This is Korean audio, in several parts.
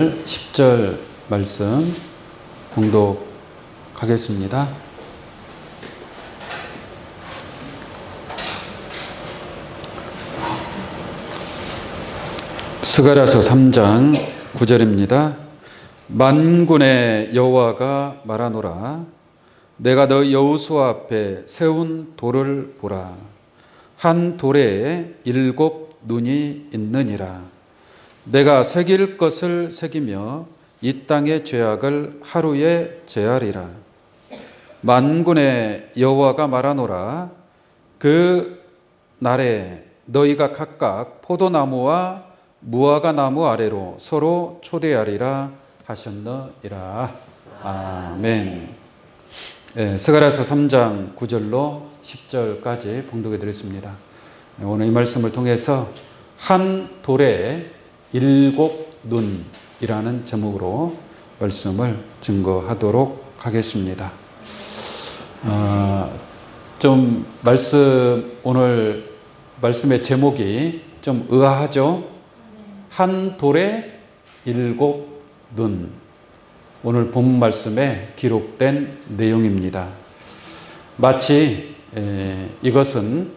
10절 말씀 봉독하겠습니다. 스가랴서 3장 9절입니다. 만군의 여호와가 말하노라. 내가 너 여호수아 앞에 세운 돌을 보라. 한 돌에 7 눈이 있느니라. 내가 새길 것을 새기며 이 땅의 죄악을 하루에 제하리라. 만군의 여호와가 말하노라. 그 날에 너희가 각각 포도나무와 무화과 나무 아래로 서로 초대하리라 하셨느니라. 아멘. 스가랴서 3장 9절로 10절까지 봉독해 드렸습니다. 오늘 이 말씀을 통해서 한 돌에 7 눈이라는 제목으로 말씀을 증거하도록 하겠습니다. 오늘 말씀의 제목이 좀 의아하죠? 한 돌에 7 눈. 오늘 본 말씀에 기록된 내용입니다. 마치 이것은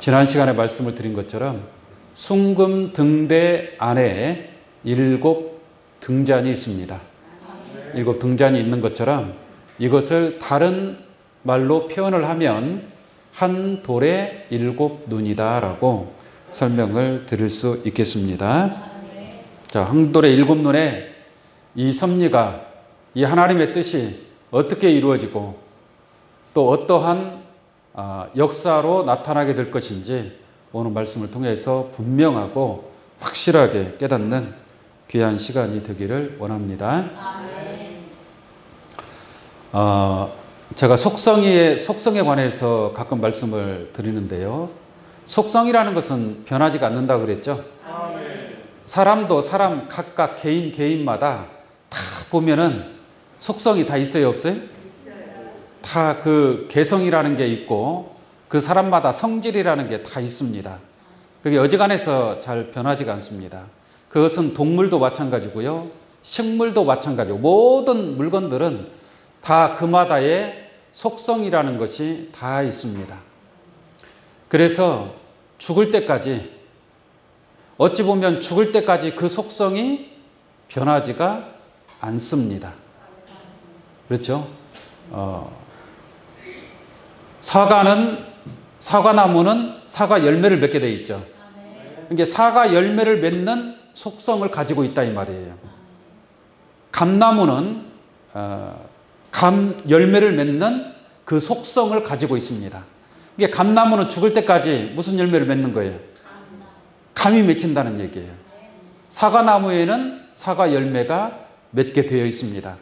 지난 시간에 말씀을 드린 것처럼 순금 등대 안에 7 등잔이 있습니다. 7 등잔이 있는 것처럼 이것을 다른 말로 표현을 하면 한 돌에 7 눈이다라고 설명을 드릴 수 있겠습니다. 자, 한 돌에 7 눈에 이 섭리가, 이 하나님의 뜻이 어떻게 이루어지고 또 어떠한 역사로 나타나게 될 것인지 오늘 말씀을 통해서 분명하고 확실하게 깨닫는 귀한 시간이 되기를 원합니다. 제가 속성에 관해서 가끔 말씀을 드리는데요. 속성이라는 것은 변하지가 않는다고 그랬죠. 사람도 사람 각각 개인마다 다 보면은 속성이 다 있어요, 없어요? 다 그 개성이라는 게 있고 그 사람마다 성질이라는 게 다 있습니다. 그게 어지간해서 잘 변하지가 않습니다. 그것은 동물도 마찬가지고요. 식물도 마찬가지고 모든 물건들은 다 그마다의 속성이라는 것이 다 있습니다. 그래서 죽을 때까지, 어찌 보면 죽을 때까지 그 속성이 변하지가 않습니다. 그렇죠? 사과나무는 사과 열매를 맺게 되어 있죠. 그러니까 사과 열매를 맺는 속성을 가지고 있다 이 말이에요. 감나무는 감 열매를 맺는 그 속성을 가지고 있습니다. 그러니까 감나무는 죽을 때까지 무슨 열매를 맺는 거예요? 감이 맺힌다는 얘기예요. 사과나무에는 사과 열매가 맺게 되어 있습니다.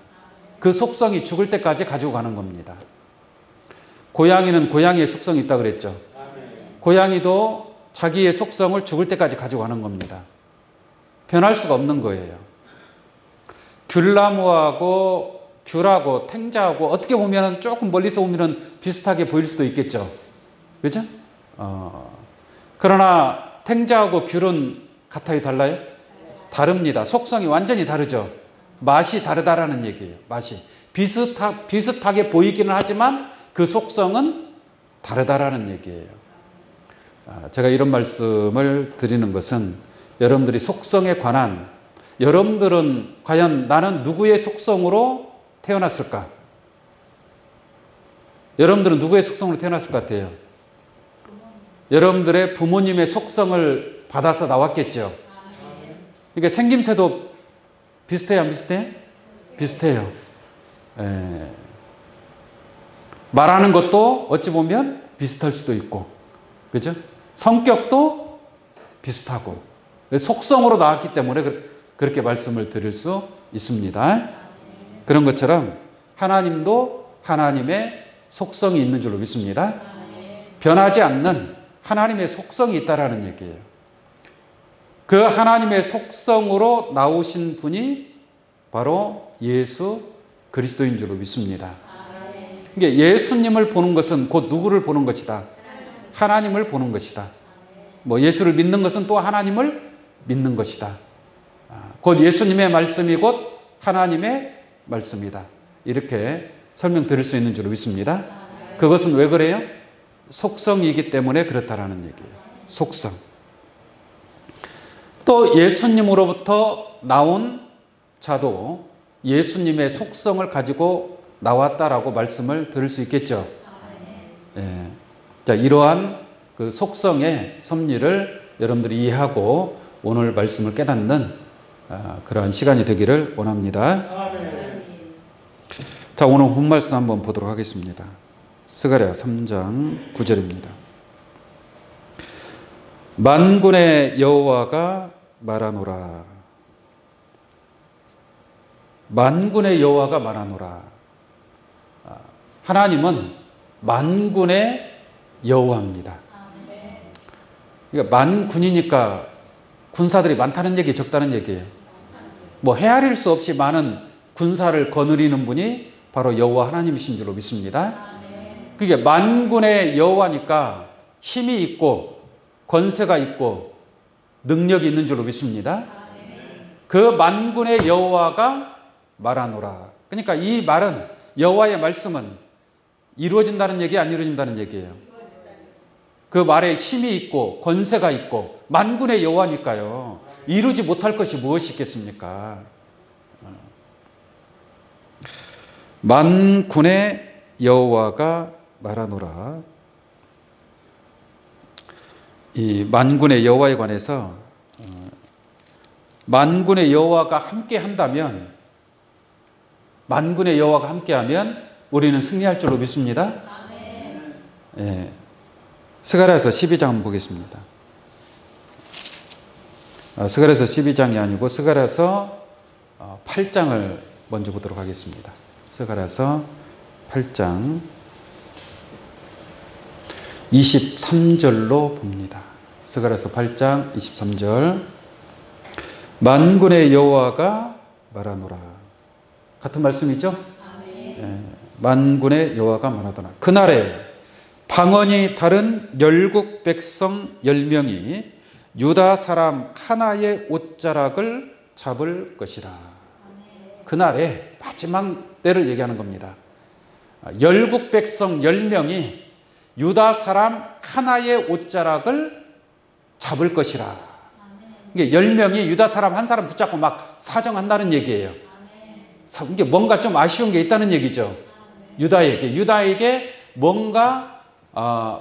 그 속성이 죽을 때까지 가지고 가는 겁니다. 고양이는 고양이의 속성이 있다고 그랬죠. 고양이도 자기의 속성을 죽을 때까지 가지고 가는 겁니다. 변할 수가 없는 거예요. 귤나무하고 귤하고 탱자하고 어떻게 보면 조금 멀리서 보면 비슷하게 보일 수도 있겠죠. 그죠? 그러나 탱자하고 귤은 같아요, 달라요? 다릅니다. 속성이 완전히 다르죠. 맛이 다르다라는 얘기예요. 맛이 비슷하게 보이기는 하지만 그 속성은 다르다라는 얘기예요. 제가 이런 말씀을 드리는 것은 여러분들이 속성에 관한, 여러분들은 과연 나는 누구의 속성으로 태어났을까? 여러분들은 누구의 속성으로 태어났을 것 같아요? 여러분들의 부모님의 속성을 받아서 나왔겠죠. 그러니까 생김새도 비슷해요, 안 비슷해요? 비슷해요. 말하는 것도 어찌 보면 비슷할 수도 있고, 그죠? 성격도 비슷하고, 속성으로 나왔기 때문에 그렇게 말씀을 드릴 수 있습니다. 그런 것처럼 하나님도 하나님의 속성이 있는 줄로 믿습니다. 변하지 않는 하나님의 속성이 있다라는 얘기예요. 그 하나님의 속성으로 나오신 분이 바로 예수 그리스도인 줄로 믿습니다. 그러니까 예수님을 보는 것은 곧 누구를 보는 것이다? 하나님을 보는 것이다. 뭐 예수를 믿는 것은 또 하나님을 믿는 것이다. 곧 예수님의 말씀이 곧 하나님의 말씀이다. 이렇게 설명드릴 수 있는 줄로 믿습니다. 그것은 왜 그래요? 속성이기 때문에 그렇다라는 얘기예요. 속성. 또 예수님으로부터 나온 자도 예수님의 속성을 가지고 나왔다라고 말씀을 드릴 수 있겠죠. 예. 자, 이러한 그 속성의 섭리를 여러분들이 이해하고 오늘 말씀을 깨닫는 그러한 시간이 되기를 원합니다. 자, 오늘 본 말씀 한번 보도록 하겠습니다. 스가랴 3장 9절입니다. 만군의 여호와가 말하노라. 만군의 여호와가 말하노라. 하나님은 만군의 여호와입니다. 그러니까 만군이니까 군사들이 많다는 얘기, 적다는 얘기예요. 뭐 헤아릴 수 없이 많은 군사를 거느리는 분이 바로 여호와 하나님이신 줄로 믿습니다. 그게 만군의 여호와니까 힘이 있고 권세가 있고 능력이 있는 줄로 믿습니다. 그 만군의 여호와가 말하노라. 그러니까 이 말은, 여호와의 말씀은 이루어진다는 얘기, 안 이루어진다는 얘기예요. 그 말에 힘이 있고 권세가 있고 만군의 여호와니까요. 이루지 못할 것이 무엇이 있겠습니까? 만군의 여호와가 말하노라. 이 만군의 여호와에 관해서 만군의 여호와가 함께 한다면, 만군의 여호와가 함께하면 우리는 승리할 줄로 믿습니다. 예. 스가랴서 12장 한번 보겠습니다. 스가랴서 12장이 아니고 스가랴서 8장을 먼저 보도록 하겠습니다. 스가랴서 8장 23절로 봅니다. 스가랴서 8장 23절. 만군의 여호와가 말하노라. 같은 말씀이죠? 예. 만군의 여호와가 말하더라. 그날에 방언이 다른 열국 백성 10명이 유다 사람 하나의 옷자락을 잡을 것이라. 그날에 마지막 때를 얘기하는 겁니다. 열국 백성 10명이 유다 사람 하나의 옷자락을 잡을 것이라. 이게 10명이 유다 사람 한 사람 붙잡고 막 사정한다는 얘기예요. 이게 뭔가 좀 아쉬운 게 있다는 얘기죠. 유다에게 뭔가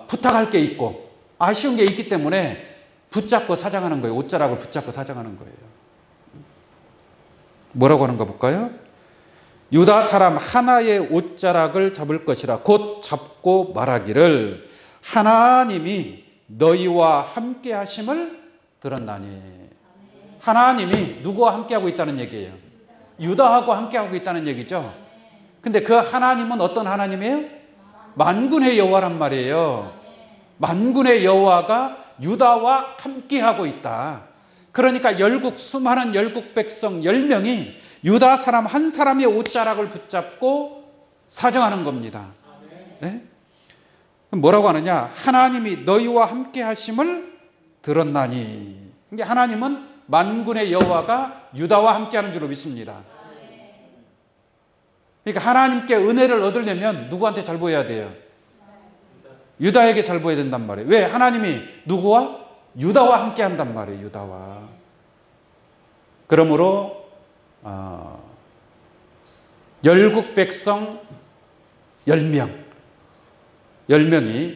부탁할 게 있고 아쉬운 게 있기 때문에 붙잡고 사정하는 거예요. 옷자락을 붙잡고 사정하는 거예요. 뭐라고 하는가 볼까요? 유다 사람 하나의 옷자락을 잡을 것이라. 곧 잡고 말하기를 하나님이 너희와 함께 하심을 들었나니. 하나님이 누구와 함께 하고 있다는 얘기예요? 유다하고 함께 하고 있다는 얘기죠. 근데 그 하나님은 어떤 하나님이에요? 만군의 여호와란 말이에요. 만군의 여호와가 유다와 함께하고 있다. 그러니까 수많은 열국 백성 10명이 유다 사람 한 사람의 옷자락을 붙잡고 사정하는 겁니다. 네? 뭐라고 하느냐? 하나님이 너희와 함께 하심을 들었나니. 이게 하나님은 만군의 여호와가 유다와 함께 하는 줄로 믿습니다. 그러니까 하나님께 은혜를 얻으려면 누구한테 잘 보여야 돼요? 유다에게 잘 보여야 된단 말이에요. 왜? 하나님이 누구와? 유다와 함께 한단 말이에요. 유다와. 그러므로 열국 백성 10명이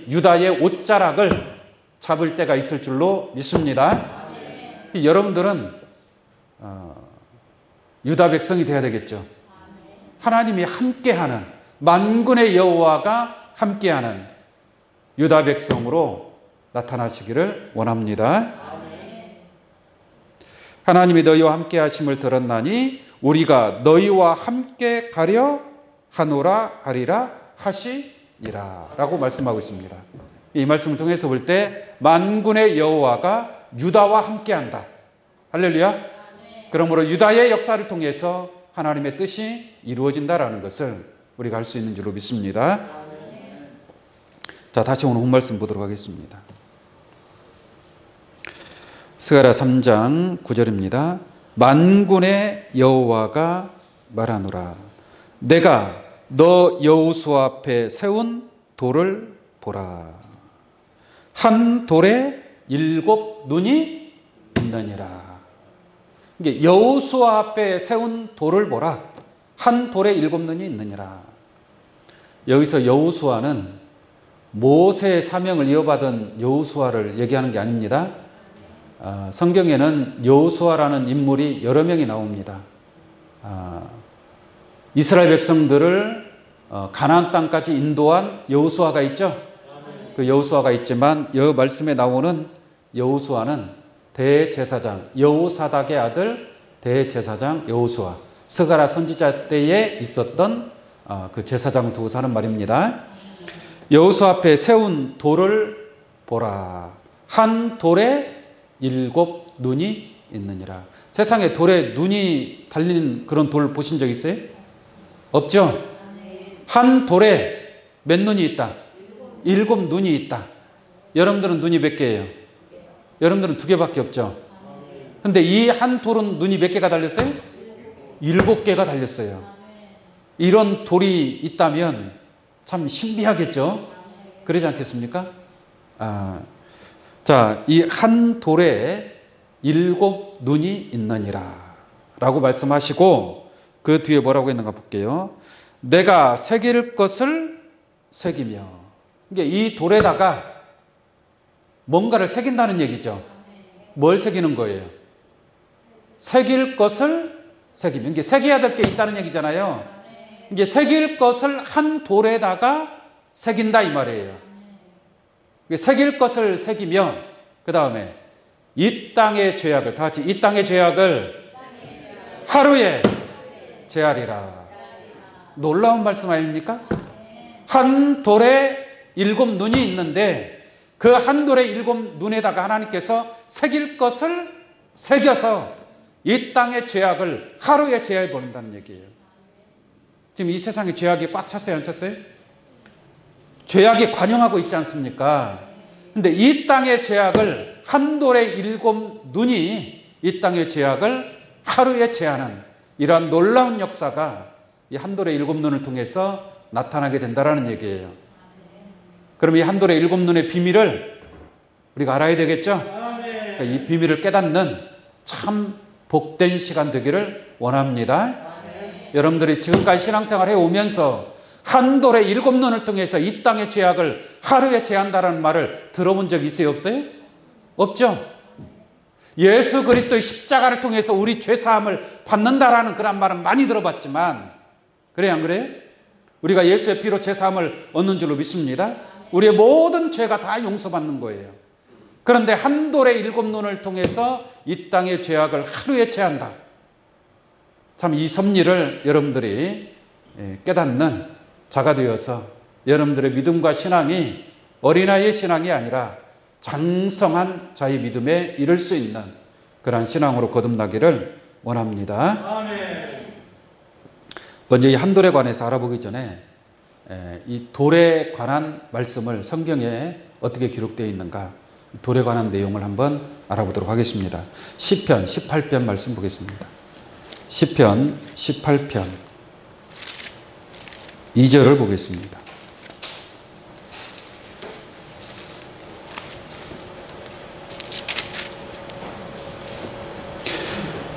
유다의 옷자락을 잡을 때가 있을 줄로 믿습니다. 여러분들은 유다 백성이 되어야 되겠죠. 하나님이 함께하는, 만군의 여호와가 함께하는 유다 백성으로 나타나시기를 원합니다. 하나님이 너희와 함께 하심을 들었나니 우리가 너희와 함께 가려 하노라 하리라 하시니라 라고 말씀하고 있습니다. 이 말씀을 통해서 볼 때 만군의 여호와가 유다와 함께한다. 할렐루야. 그러므로 유다의 역사를 통해서 하나님의 뜻이 이루어진다라는 것을 우리가 알 수 있는 줄로 믿습니다. 자, 다시 오늘 본 말씀 보도록 하겠습니다. 스가랴 3장 9절입니다. 만군의 여호와가 말하노라. 내가 너 여호수아 앞에 세운 돌을 보라. 한 돌에 7 눈이 있느니라. 이게 여호수아 앞에 세운 돌을 보라. 한 돌에 7 눈이 있느니라. 여기서 여호수아는 모세의 사명을 이어받은 여호수아를 얘기하는 게 아닙니다. 성경에는 여호수아라는 인물이 여러 명이 나옵니다. 이스라엘 백성들을 가나안 땅까지 인도한 여호수아가 있죠. 그 여호수아가 있지만 여 말씀에 나오는 여호수아는 대제사장 여호사닥의 아들 대제사장 여호수아, 스가랴 선지자 때에 있었던 그 제사장 두고 사는 말입니다. 여호수아 앞에 세운 돌을 보라. 한 돌에 7 눈이 있느니라. 세상에 돌에 눈이 달린 그런 돌 보신 적 있어요? 없죠? 한 돌에 몇 눈이 있다? 7 눈이 있다. 여러분들은 눈이 몇 개예요? 여러분들은 2개밖에 없죠? 근데 이 한 돌은 눈이 몇 개가 달렸어요? 7개가 달렸어요. 이런 돌이 있다면 참 신비하겠죠? 그러지 않겠습니까? 자, 이 한 돌에 7 눈이 있느니라 라고 말씀하시고 그 뒤에 뭐라고 했는가 볼게요. 내가 새길 것을 새기며. 이게 이 돌에다가 뭔가를 새긴다는 얘기죠. 뭘 새기는 거예요? 새길 것을 새기며. 이게 새겨야 될 게 있다는 얘기잖아요. 이게 새길 것을 한 돌에다가 새긴다 이 말이에요. 새길 것을 새기며 그 다음에 이 땅의 죄악을, 다 같이 이 땅의 죄악을 하루에 제하리라. 놀라운 말씀 아닙니까? 한 돌에 7 눈이 있는데 그 한 돌에 7 눈에다가 하나님께서 새길 것을 새겨서 이 땅의 죄악을 하루에 제하해 버린다는 얘기예요. 지금 이 세상에 죄악이 꽉 찼어요, 안 찼어요? 죄악이 관영하고 있지 않습니까? 근데 이 땅의 죄악을 한 돌에 7 눈이 이 땅의 죄악을 하루에 제하는 이러한 놀라운 역사가 이 한 돌의 7 눈을 통해서 나타나게 된다는 얘기예요. 그럼 이 한 돌의 7 눈의 비밀을 우리가 알아야 되겠죠? 그러니까 이 비밀을 깨닫는 참 복된 시간 되기를 원합니다. 여러분들이 지금까지 신앙생활 해오면서 한 돌의 7 눈을 통해서 이 땅의 죄악을 하루에 제한다는 말을 들어본 적 있어요? 없어요? 없죠? 예수 그리스도의 십자가를 통해서 우리 죄사함을 받는다라는 그런 말은 많이 들어봤지만 그래요, 안 그래요? 우리가 예수의 피로 죄사함을 얻는 줄로 믿습니다. 우리의 모든 죄가 다 용서받는 거예요. 그런데 한 돌의 7 눈을 통해서 이 땅의 죄악을 하루에 제한다. 참 이 섭리를 여러분들이 깨닫는 자가 되어서 여러분들의 믿음과 신앙이 어린아이의 신앙이 아니라 장성한 자의 믿음에 이를 수 있는 그러한 신앙으로 거듭나기를 원합니다. 아멘. 먼저 이 한 돌에 관해서 알아보기 전에 이 돌에 관한 말씀을 성경에 어떻게 기록되어 있는가, 돌에 관한 내용을 한번 알아보도록 하겠습니다. 시편 18편 말씀 보겠습니다. 시편 18편 2절을 보겠습니다.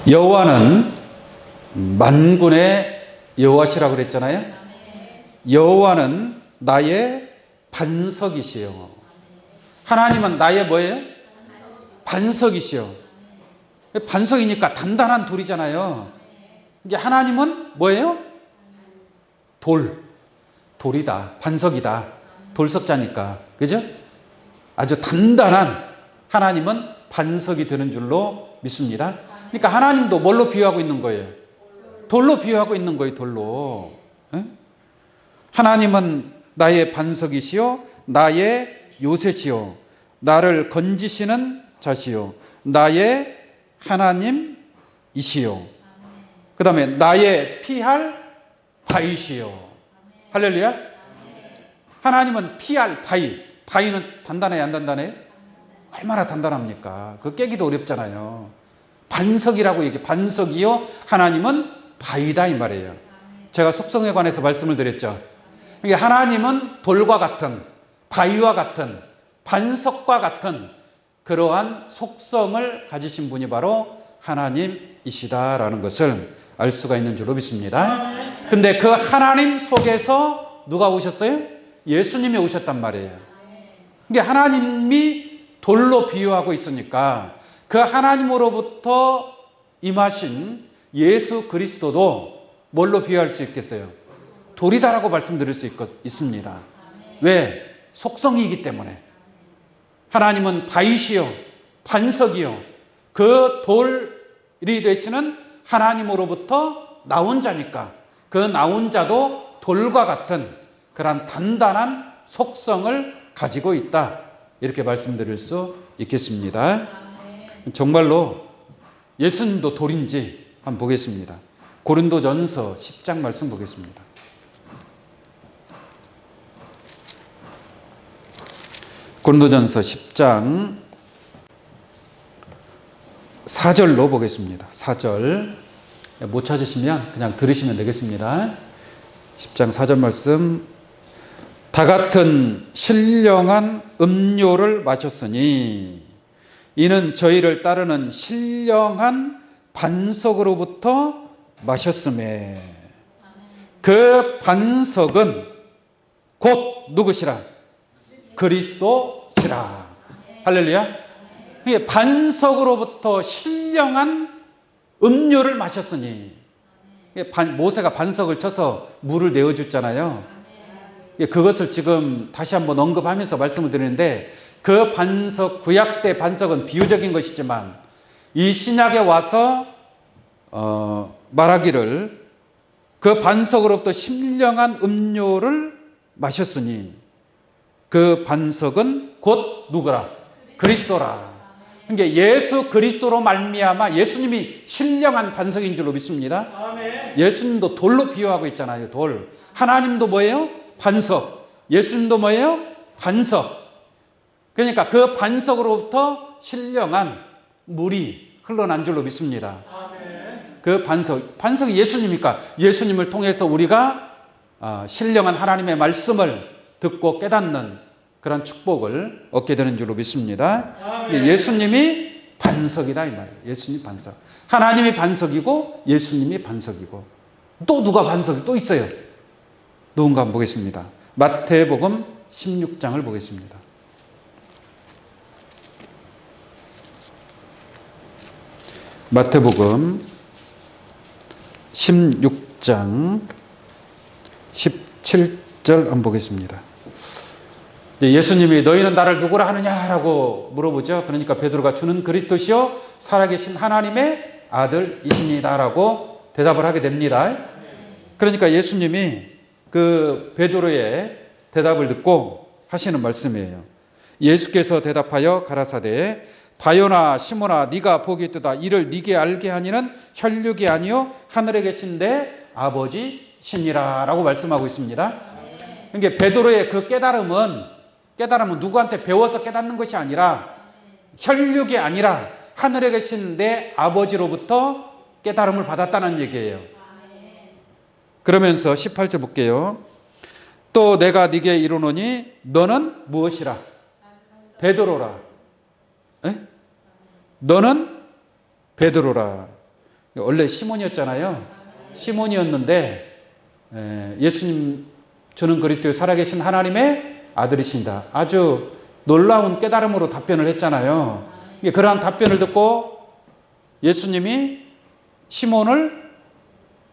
여호와는 만군의 여호와시라고 그랬잖아요. 여호와는 나의 반석이시요. 하나님은 나의 뭐예요? 반석이시요. 반석이니까 단단한 돌이잖아요. 이게 하나님은 뭐예요? 돌이다. 반석이다. 돌석자니까. 그죠? 아주 단단한 하나님은 반석이 되는 줄로 믿습니다. 그러니까 하나님도 뭘로 비유하고 있는 거예요? 돌로 비유하고 있는 거예요, 돌로. 에? 하나님은 나의 반석이시요, 나의 요새시요, 나를 건지시는 자시요, 나의 하나님이시요, 그 다음에 나의 피할 바위시요. 할렐루야. 하나님은 피할 바위. 바위는 단단해요, 안 단단해요? 얼마나 단단합니까? 그거 깨기도 어렵잖아요. 반석이라고 얘기해. 반석이요 하나님은 바위다 이 말이에요. 제가 속성에 관해서 말씀을 드렸죠. 하나님은 돌과 같은, 바위와 같은, 반석과 같은 그러한 속성을 가지신 분이 바로 하나님이시다라는 것을 알 수가 있는 줄로 믿습니다. 근데 그 하나님 속에서 누가 오셨어요? 예수님이 오셨단 말이에요. 이게 하나님이 돌로 비유하고 있으니까 그 하나님으로부터 임하신 예수 그리스도도 뭘로 비유할 수 있겠어요? 돌이다라고 말씀드릴 수 있습니다. 왜? 속성이기 때문에. 하나님은 바위시요 반석이요 그 돌이 되시는 하나님으로부터 나온 자니까 그 나온 자도 돌과 같은 그런 단단한 속성을 가지고 있다. 이렇게 말씀드릴 수 있겠습니다. 정말로 예수님도 돌인지 한번 보겠습니다. 고린도전서 10장 말씀 보겠습니다. 고린도전서 10장 4절로 보겠습니다. 4절 못 찾으시면 그냥 들으시면 되겠습니다. 10장 4절 말씀 다 같은 신령한 음료를 마셨으니 이는 저희를 따르는 신령한 반석으로부터 마셨음에 그 반석은 곧 누구시라? 그리스도시라. 할렐루야. 반석으로부터 신령한 음료를 마셨으니 모세가 반석을 쳐서 물을 내어줬잖아요. 그것을 지금 다시 한번 언급하면서 말씀을 드리는데 그 반석, 구약시대의 반석은 비유적인 것이지만 이 신약에 와서 말하기를 그 반석으로부터 신령한 음료를 마셨으니 그 반석은 곧 누구라? 그리스도라. 그러니까 예수 그리스도로 말미암아 예수님이 신령한 반석인 줄로 믿습니다. 아멘. 예수님도 돌로 비유하고 있잖아요. 돌. 하나님도 뭐예요? 반석. 예수님도 뭐예요? 반석. 그러니까 그 반석으로부터 신령한 물이 흘러난 줄로 믿습니다. 아멘. 그 반석이 예수님이니까 예수님을 통해서 우리가 신령한 하나님의 말씀을 듣고 깨닫는 그런 축복을 얻게 되는 줄로 믿습니다. 예수님이 반석이다 이 말이에요. 예수님 반석. 하나님이 반석이고 예수님이 반석이고 또 누가 반석이 또 있어요. 누군가 한번 보겠습니다. 마태복음 16장을 보겠습니다. 마태복음 16장 17절 한번 보겠습니다. 예수님이 너희는 나를 누구라 하느냐라고 물어보죠. 그러니까 베드로가 주는 그리스도시요 살아계신 하나님의 아들이십니다라고 대답을 하게 됩니다. 그러니까 예수님이 그 베드로의 대답을 듣고 하시는 말씀이에요. 예수께서 대답하여 가라사대 바요나 시몬아 네가 복이 있도다. 이를 네게 알게 하니는 혈육이 아니요 하늘에 계신 내 아버지시니라 라고 말씀하고 있습니다. 그러니까 베드로의 그 깨달음은 누구한테 배워서 깨닫는 것이 아니라 혈육이 아니라 하늘에 계신 내 아버지로부터 깨달음을 받았다는 얘기예요. 그러면서 18절 볼게요. 또 내가 네게 이르노니 너는 무엇이라? 베드로라. 에? 너는 베드로라. 원래 시몬이었잖아요. 시몬이었는데 예수님 주는 그리스도의 살아계신 하나님의 아들이신다. 아주 놀라운 깨달음으로 답변을 했잖아요. 그러한 답변을 듣고 예수님이 시몬을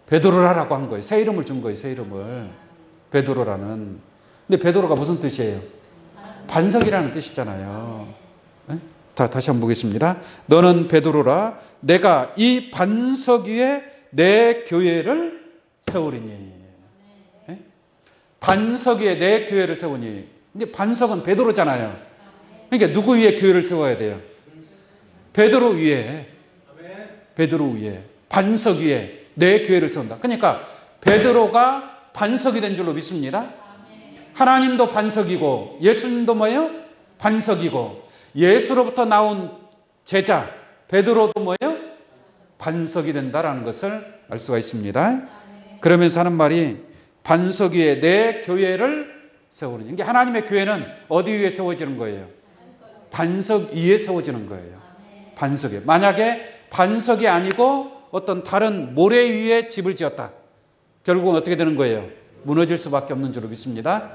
베드로라라고 한 거예요. 새 이름을 준 거예요. 새 이름을. 베드로라는. 근데 베드로가 무슨 뜻이에요? 반석이라는 뜻이잖아요. 다시 한번 보겠습니다. 너는 베드로라. 내가 이 반석 위에 내 교회를 세우리니. 반석 위에 내 교회를 세우니. 근데 반석은 베드로잖아요. 그러니까 누구 위에 교회를 세워야 돼요? 베드로 위에. 베드로 위에. 반석 위에 내 교회를 세운다. 그러니까 베드로가 반석이 된 줄로 믿습니다. 하나님도 반석이고 예수님도 뭐예요? 반석이고 예수로부터 나온 제자 베드로도 뭐예요? 반석이 된다라는 것을 알 수가 있습니다. 그러면서 하는 말이 반석 위에 내 교회를 세우는. 이게 하나님의 교회는 어디 위에 세워지는 거예요? 반석 위에 세워지는 거예요. 반석에. 만약에 반석이 아니고 어떤 다른 모래 위에 집을 지었다. 결국은 어떻게 되는 거예요? 무너질 수밖에 없는 줄로 믿습니다.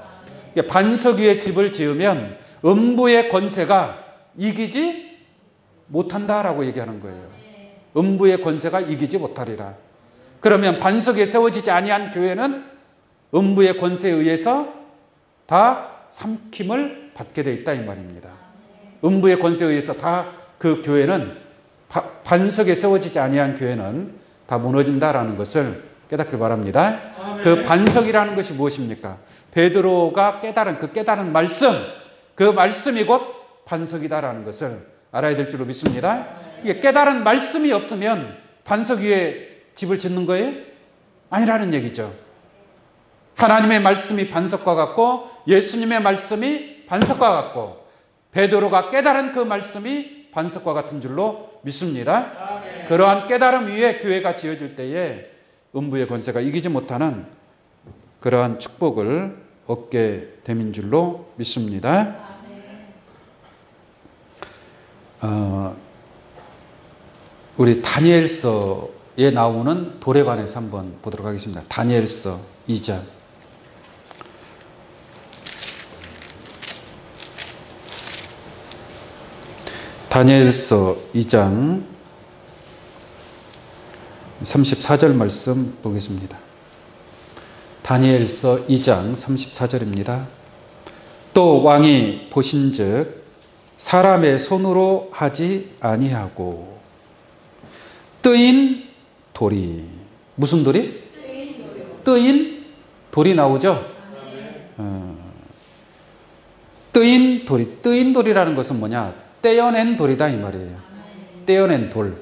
반석 위에 집을 지으면 음부의 권세가 이기지 못한다라고 얘기하는 거예요. 음부의 권세가 이기지 못하리라. 그러면 반석 위에 세워지지 아니한 교회는 음부의 권세에 의해서 다 삼킴을 받게 돼 있다 이 말입니다. 음부의 권세에 의해서 다 그 교회는 반석에 세워지지 아니한 교회는 다 무너진다라는 것을 깨닫길 바랍니다. 그 반석이라는 것이 무엇입니까? 베드로가 깨달은 그 깨달은 말씀, 그 말씀이 곧 반석이다라는 것을 알아야 될 줄로 믿습니다. 이게 깨달은 말씀이 없으면 반석 위에 집을 짓는 거예요? 아니라는 얘기죠. 하나님의 말씀이 반석과 같고 예수님의 말씀이 반석과 같고 베드로가 깨달은 그 말씀이 반석과 같은 줄로 믿습니다. 아멘. 그러한 깨달음 위에 교회가 지어질 때에 음부의 권세가 이기지 못하는 그러한 축복을 얻게 됨인 줄로 믿습니다. 우리 다니엘서에 나오는 돌에 관해서 한번 보도록 하겠습니다. 다니엘서 2장. 다니엘서 2장 34절 말씀 보겠습니다. 다니엘서 2장 34절입니다. 또 왕이 보신즉 사람의 손으로 하지 아니하고 뜨인 돌이. 무슨 돌이? 뜨인 돌이 나오죠? 뜨인 돌이. 뜨인 돌이라는 것은 뭐냐? 떼어낸 돌이다 이 말이에요. 떼어낸 돌.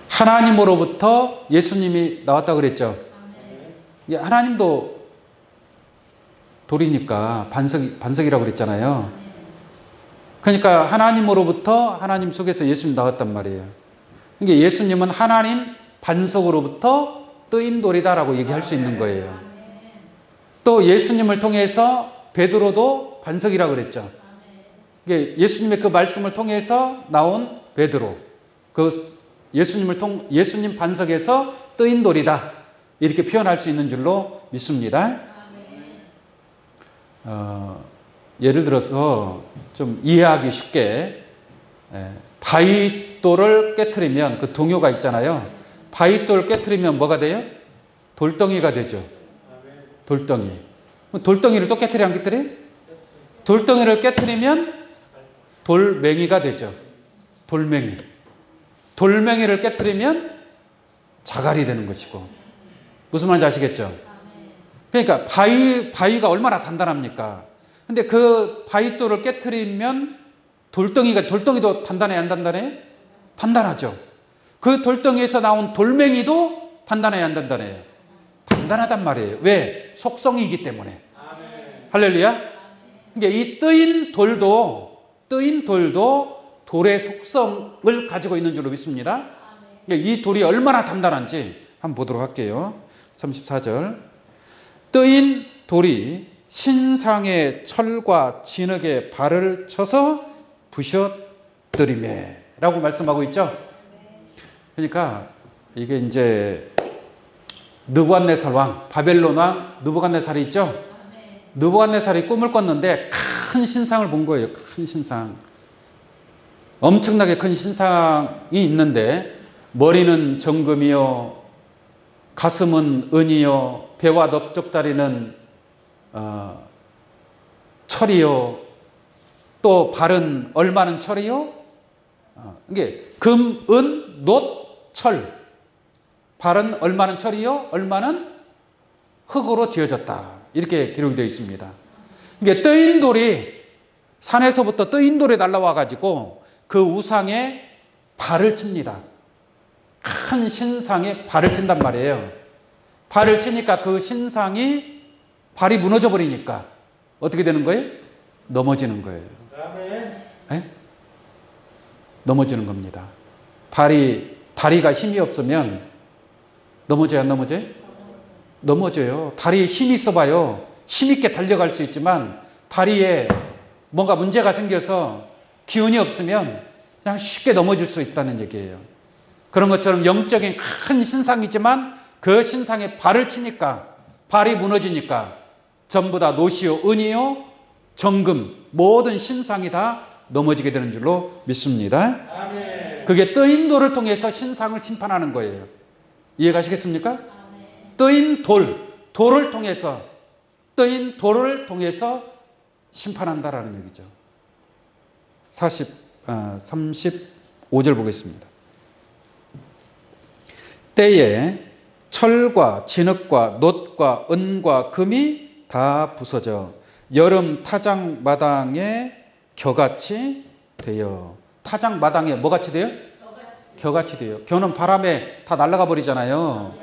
하나님으로부터 예수님이 나왔다고 그랬죠. 하나님도 돌이니까 반석이라고 그랬잖아요. 그러니까 하나님으로부터 하나님 속에서 예수님 나왔단 말이에요. 그러니까 예수님은 하나님 반석으로부터 뜨인 돌이다라고 얘기할 수 있는 거예요. 또 예수님을 통해서 베드로도 반석이라고 그랬죠. 예수님의 그 말씀을 통해서 나온 베드로, 그 예수님 반석에서 뜨인 돌이다 이렇게 표현할 수 있는 줄로 믿습니다. 예를 들어서 좀 이해하기 쉽게 바위돌을 깨트리면 그 동요가 있잖아요. 바위돌 깨트리면 뭐가 돼요? 돌덩이가 되죠. 돌덩이. 돌덩이를 또 깨트려 안 깨트려? 돌덩이를 깨트리면 돌멩이가 되죠. 돌멩이. 돌멩이를 깨트리면 자갈이 되는 것이고. 무슨 말인지 아시겠죠? 그러니까 바위가 얼마나 단단합니까? 근데 그 바위돌을 깨트리면 돌덩이도 단단해 안 단단해? 단단하죠. 그 돌덩이에서 나온 돌멩이도 단단해 안 단단해요? 단단하단 말이에요. 왜? 속성이기 때문에. 할렐루야. 그러니까 이 뜨인 돌도 돌의 속성을 가지고 있는 줄로 믿습니다. 그러니까 이 돌이 얼마나 단단한지 한번 보도록 할게요. 34절. 뜨인 돌이 신상의 철과 진흙에 발을 쳐서 부셔뜨리매 라고 말씀하고 있죠. 그러니까 이게 이제 느부갓네살 왕, 바벨론 왕 느부갓네살이 있죠. 느부갓네살이 꿈을 꿨는데 큰 신상을 본 거예요. 큰 신상. 엄청나게 큰 신상이 있는데 머리는 정금이요, 가슴은 은이요, 배와 넓적다리는 철이요, 또 발은 얼마는 철이요? 이게 금, 은, 놋, 철. 발은 얼마는 철이요? 얼마는 흙으로 지어졌다. 이렇게 기록이 되어 있습니다. 이게 뜨인 돌이 산에서부터 뜨인 돌이 날라와 가지고 그 우상에 발을 칩니다. 큰 신상에 발을 친단 말이에요. 발을 치니까 그 신상이 발이 무너져 버리니까 어떻게 되는 거예요? 넘어지는 거예요. 네? 넘어지는 겁니다. 다리가 힘이 없으면 넘어져요, 안 넘어져요? 넘어져요. 다리에 힘이 있어봐요. 힘있게 달려갈 수 있지만 다리에 뭔가 문제가 생겨서 기운이 없으면 그냥 쉽게 넘어질 수 있다는 얘기예요. 그런 것처럼 영적인 큰 신상이지만 그 신상에 발을 치니까, 발이 무너지니까 전부 다 노시요, 은이요, 정금, 모든 신상이 다 넘어지게 되는 줄로 믿습니다. 아멘. 그게 뜨인 돌을 통해서 신상을 심판하는 거예요. 이해가시겠습니까? 뜨인 돌을 통해서, 뜨인 돌을 통해서 심판한다라는 얘기죠. 35절 보겠습니다. 때에 철과 진흙과 놋과 은과 금이 다 부서져 여름 타작 마당에 겨같이 되어. 타작 마당에 뭐같이 돼요? 겨같이 돼요. 겨는 바람에 다 날아가 버리잖아요.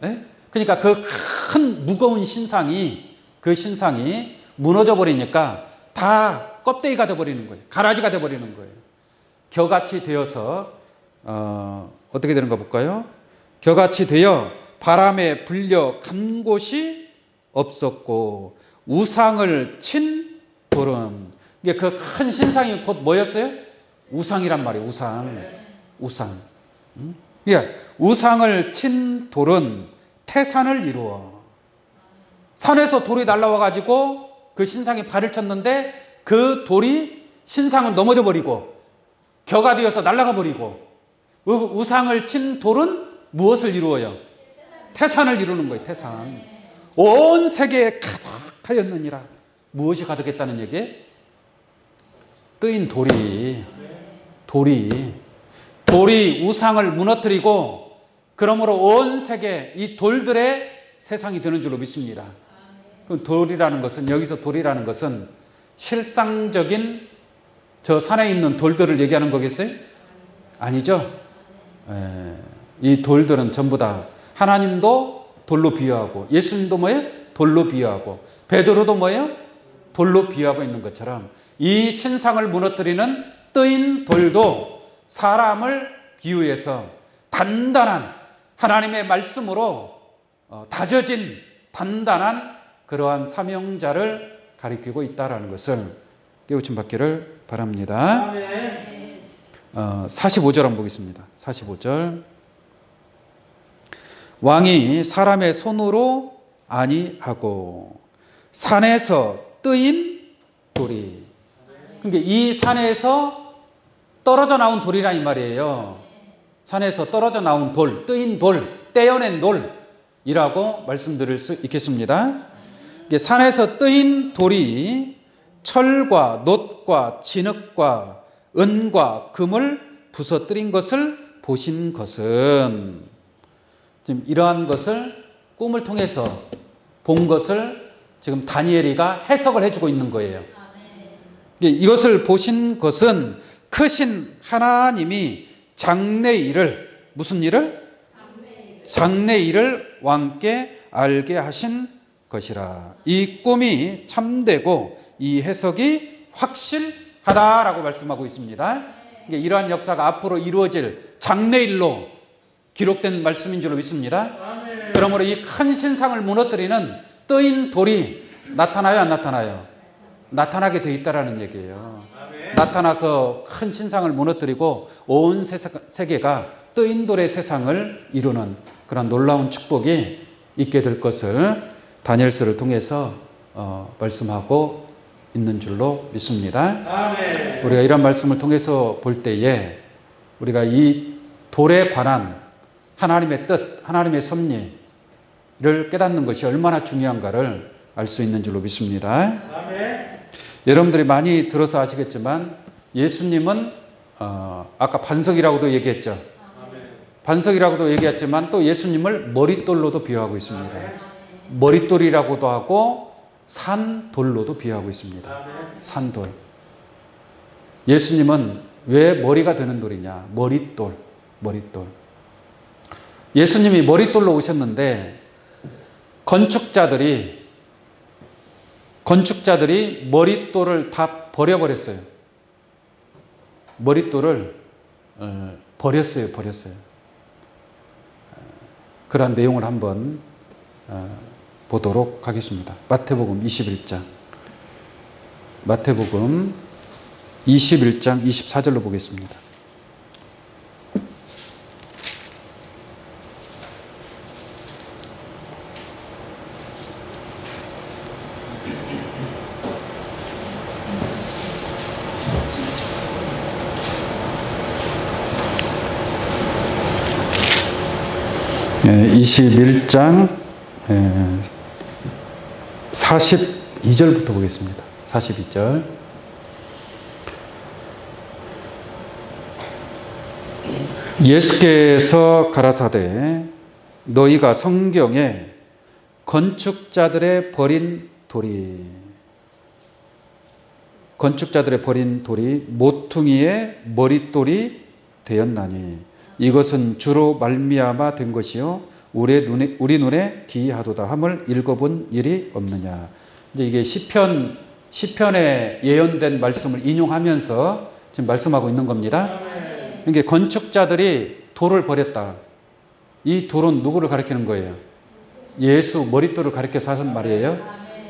네? 그러니까 그 큰 무거운 신상이, 그 신상이 무너져 버리니까 다 껍데기가 돼 버리는 거예요. 가라지가 돼 버리는 거예요. 겨같이 되어서 어떻게 되는가 볼까요? 겨같이 되어 바람에 불려 간 곳이 없었고 우상을 친 돌은, 이게 그 큰 신상이 곧 뭐였어요? 우상이란 말이에요. 우상. 우상을 친 돌은 태산을 이루어. 산에서 돌이 날라와 가지고 그 신상에 발을 쳤는데 그 돌이 신상을 넘어져 버리고 겨가 되어서 날아가 버리고, 우상을 친 돌은 무엇을 이루어요? 태산을 이루는 거예요. 태산. 온 세계에 가득하였느니라. 무엇이 가득했다는 얘기? 뜨인 돌이 우상을 무너뜨리고, 그러므로 온 세계 이 돌들의 세상이 되는 줄로 믿습니다. 그 돌이라는 것은, 여기서 돌이라는 것은 실상적인 저 산에 있는 돌들을 얘기하는 거겠어요? 아니죠. 이 돌들은 전부 다 하나님도 돌로 비유하고, 예수님도 뭐예요? 돌로 비유하고, 베드로도 뭐예요? 돌로 비유하고 있는 것처럼 이 신상을 무너뜨리는 뜨인 돌도 사람을 비유해서 단단한 하나님의 말씀으로 다져진 단단한 그러한 사명자를 가리키고 있다는 것을 깨우침 받기를 바랍니다. 45절 한번 보겠습니다. 45절. 왕이 사람의 손으로 아니하고 산에서 뜨인 돌이. 그러니까 이 산에서 떨어져 나온 돌이란 이 말이에요. 산에서 떨어져 나온 돌, 뜨인 돌, 떼어낸 돌이라고 말씀드릴 수 있겠습니다. 산에서 뜨인 돌이 철과 놋과 진흙과 은과 금을 부서뜨린 것을 보신 것은, 지금 이러한 것을 꿈을 통해서 본 것을 지금 다니엘이가 해석을 해주고 있는 거예요. 이것을 보신 것은 크신 하나님이 장래일을, 무슨 일을? 장래일을 왕께 알게 하신 것이라. 이 꿈이 참되고 이 해석이 확실하다라고 말씀하고 있습니다. 이러한 역사가 앞으로 이루어질 장래일로 기록된 말씀인 줄로 믿습니다. 그러므로 이 큰 신상을 무너뜨리는 뜨인 돌이 나타나요, 안 나타나요? 나타나게 돼 있다라는 얘기예요. 나타나서 큰 신상을 무너뜨리고 온 세계가 뜨인 돌의 세상을 이루는 그런 놀라운 축복이 있게 될 것을 다니엘서를 통해서 말씀하고 있는 줄로 믿습니다. 아멘. 우리가 이런 말씀을 통해서 볼 때에 우리가 이 돌에 관한 하나님의 뜻, 하나님의 섭리를 깨닫는 것이 얼마나 중요한가를 알 수 있는 줄로 믿습니다. 아멘. 여러분들이 많이 들어서 아시겠지만 예수님은 아까 반석이라고도 얘기했죠. 아멘. 반석이라고도 얘기했지만 또 예수님을 머릿돌로도 비유하고 있습니다. 아멘. 머릿돌이라고도 하고 산돌로도 비유하고 있습니다. 아멘. 산돌. 예수님은 왜 머리가 되는 돌이냐? 머릿돌. 예수님이 머릿돌로 오셨는데 건축자들이 머릿돌을 다 버려버렸어요. 머릿돌을 버렸어요. 그러한 내용을 한번 보도록 하겠습니다. 마태복음 21장. 마태복음 21장 24절로 보겠습니다. 예, 21장 42절부터 보겠습니다. 42절. 예수께서 가라사대 너희가 성경에 건축자들의 버린 돌이 모퉁이의 머릿돌이 되었나니 이것은 주로 말미암아 된 것이요 우리 눈에 기이하도다 함을 읽어본 일이 없느냐. 이제 이게 시편에 예언된 말씀을 인용하면서 지금 말씀하고 있는 겁니다. 이게 건축자들이 돌을 버렸다. 이 돌은 누구를 가리키는 거예요? 예수 머릿돌을 가리켜서 하는 말이에요.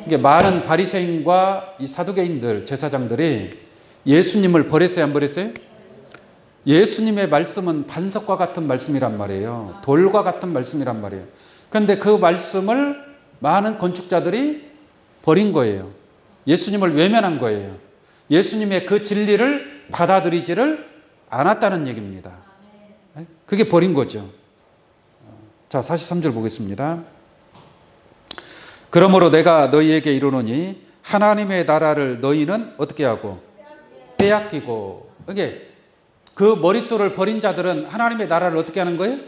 이게 많은 바리새인과 이 사두개인들, 제사장들이 예수님을 버렸어요, 안 버렸어요? 예수님의 말씀은 반석과 같은 말씀이란 말이에요. 돌과 같은 말씀이란 말이에요. 그런데 그 말씀을 많은 건축자들이 버린 거예요. 예수님을 외면한 거예요. 예수님의 그 진리를 받아들이지를 않았다는 얘기입니다. 그게 버린 거죠. 자, 43절 보겠습니다. 그러므로 내가 너희에게 이르노니 하나님의 나라를 너희는 어떻게 하고? 빼앗기고. 이게 그 머릿돌을 버린 자들은 하나님의 나라를 어떻게 하는 거예요?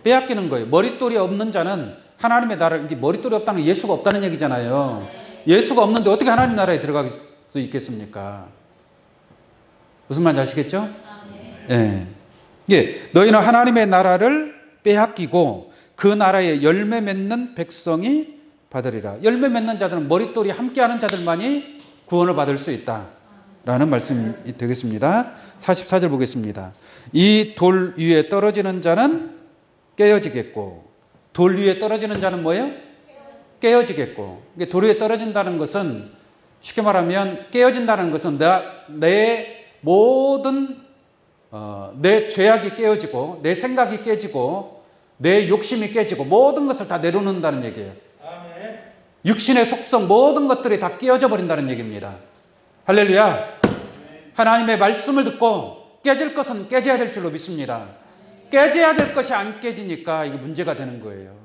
빼앗기는 거예요. 머릿돌이 없는 자는 하나님의 나라를, 이게 머릿돌이 없다는 게 예수가 없다는 얘기잖아요. 예수가 없는데 어떻게 하나님 나라에 들어갈 수 있겠습니까? 무슨 말인지 아시겠죠? 예. 예. 너희는 하나님의 나라를 빼앗기고 그 나라에 열매 맺는 백성이 받으리라. 열매 맺는 자들은 머릿돌이 함께하는 자들만이 구원을 받을 수 있다라는 말씀이 되겠습니다. 44절 보겠습니다. 이 돌 위에 떨어지는 자는 깨어지겠고, 돌 위에 떨어지는 자는 뭐예요? 깨어지겠고. 돌 위에 떨어진다는 것은 쉽게 말하면 깨어진다는 것은 내 모든 내 죄악이 깨어지고 내 생각이 깨지고 내 욕심이 깨지고 모든 것을 다 내려놓는다는 얘기예요. 육신의 속성 모든 것들이 다 깨어져 버린다는 얘기입니다. 할렐루야. 하나님의 말씀을 듣고 깨질 것은 깨져야 될 줄로 믿습니다. 깨져야 될 것이 안 깨지니까 이게 문제가 되는 거예요.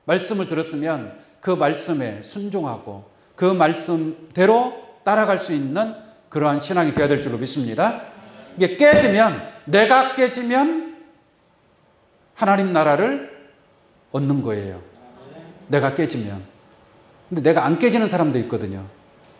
말씀을 들었으면 그 말씀에 순종하고 그 말씀대로 따라갈 수 있는 그러한 신앙이 되어야 될 줄로 믿습니다. 이게 깨지면, 내가 깨지면 하나님 나라를 얻는 거예요. 내가 깨지면. 근데 내가 안 깨지는 사람도 있거든요.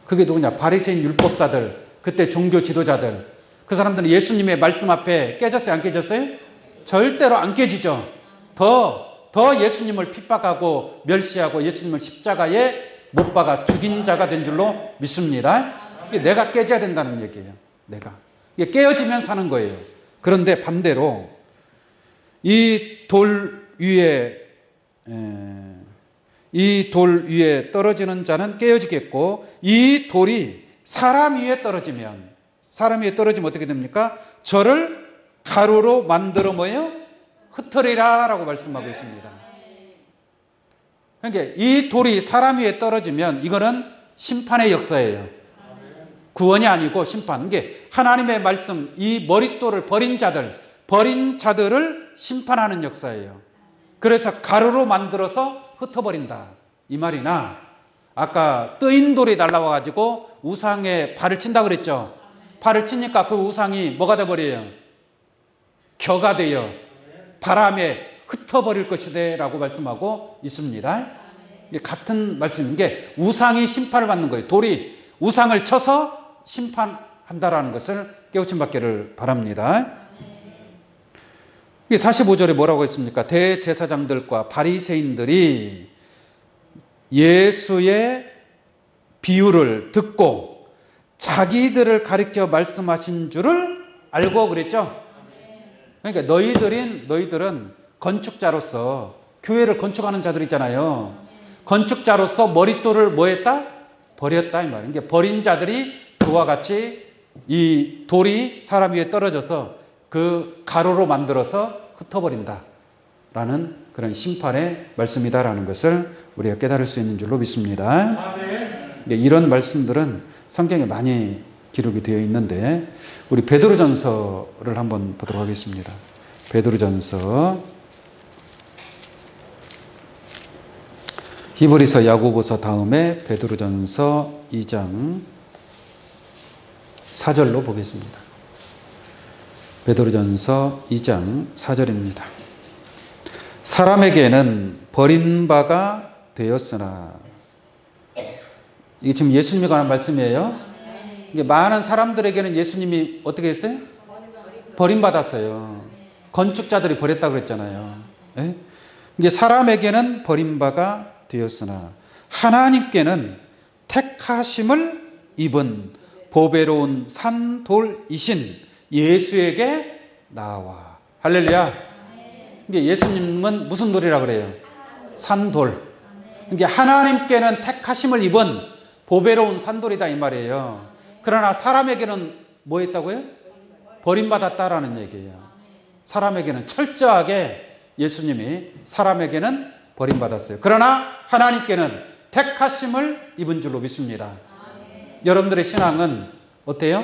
그게 누구냐? 바리새인 율법사들, 그때 종교 지도자들. 그 사람들은 예수님의 말씀 앞에 깨졌어요? 안 깨졌어요? 절대로 안 깨지죠. 더 예수님을 핍박하고 멸시하고 예수님을 십자가에 못 박아 죽인 자가 된 줄로 믿습니다. 이게 내가 깨져야 된다는 얘기예요. 내가. 이게 깨어지면 사는 거예요. 그런데 반대로 이 돌 위에 떨어지는 자는 깨어지겠고 이 돌이 사람 위에 떨어지면 어떻게 됩니까? 저를 가루로 만들어 뭐예요? 흩으리라 라고 말씀하고 있습니다. 그러니까 이 돌이 사람 위에 떨어지면 이거는 심판의 역사예요. 구원이 아니고 심판. 이게 하나님의 말씀, 이 머릿돌을 버린 자들을 심판하는 역사예요. 그래서 가루로 만들어서 흩어버린다. 이 말이나 아까 뜨인 돌이 날라와가지고 우상에 발을 친다 그랬죠. 발을 치니까 그 우상이 뭐가 돼버려요? 겨가 되어 바람에 흩어버릴 것이다 라고 말씀하고 있습니다. 이게 같은 말씀인 게 우상이 심판을 받는 거예요. 돌이 우상을 쳐서 심판한다라는 것을 깨우침 받기를 바랍니다. 45절에 뭐라고 했습니까? 대제사장들과 바리새인들이 예수의 비유를 듣고 자기들을 가리켜 말씀하신 줄을 알고 그랬죠? 그러니까 너희들은 건축자로서 교회를 건축하는 자들이잖아요. 건축자로서 머릿돌을 뭐 했다? 버렸다 이 말이에요. 그러니까 버린 자들이 그와 같이 이 돌이 사람 위에 떨어져서 그 가로로 만들어서 흩어버린다 라는 그런 심판의 말씀이다라는 것을 우리가 깨달을 수 있는 줄로 믿습니다. 이런 말씀들은 성경에 많이 기록이 되어 있는데 우리 베드로전서를 한번 보도록 하겠습니다. 베드로전서, 히브리서, 야고보서 다음에 베드로전서 2장 4절로 보겠습니다. 베드로전서 2장 4절입니다. 사람에게는 버린 바가 되었으나, 이게 지금 예수님이 관한 말씀이에요. 이게 많은 사람들에게는 예수님이 어떻게 했어요? 버림받았어요. 건축자들이 버렸다고 그랬잖아요. 예? 이게 사람에게는 버린 바가 되었으나 하나님께는 택하심을 입은 보배로운 산돌이신 예수에게 나와. 할렐루야. 이게 예수님은 무슨 돌이라고 그래요? 산돌. 이게 하나님께는 택하심을 입은 보배로운 산돌이다 이 말이에요. 그러나 사람에게는 뭐 했다고요? 버림받았다라는 얘기예요. 사람에게는 철저하게 예수님이 사람에게는 버림받았어요. 그러나 하나님께는 택하심을 입은 줄로 믿습니다. 여러분들의 신앙은 어때요?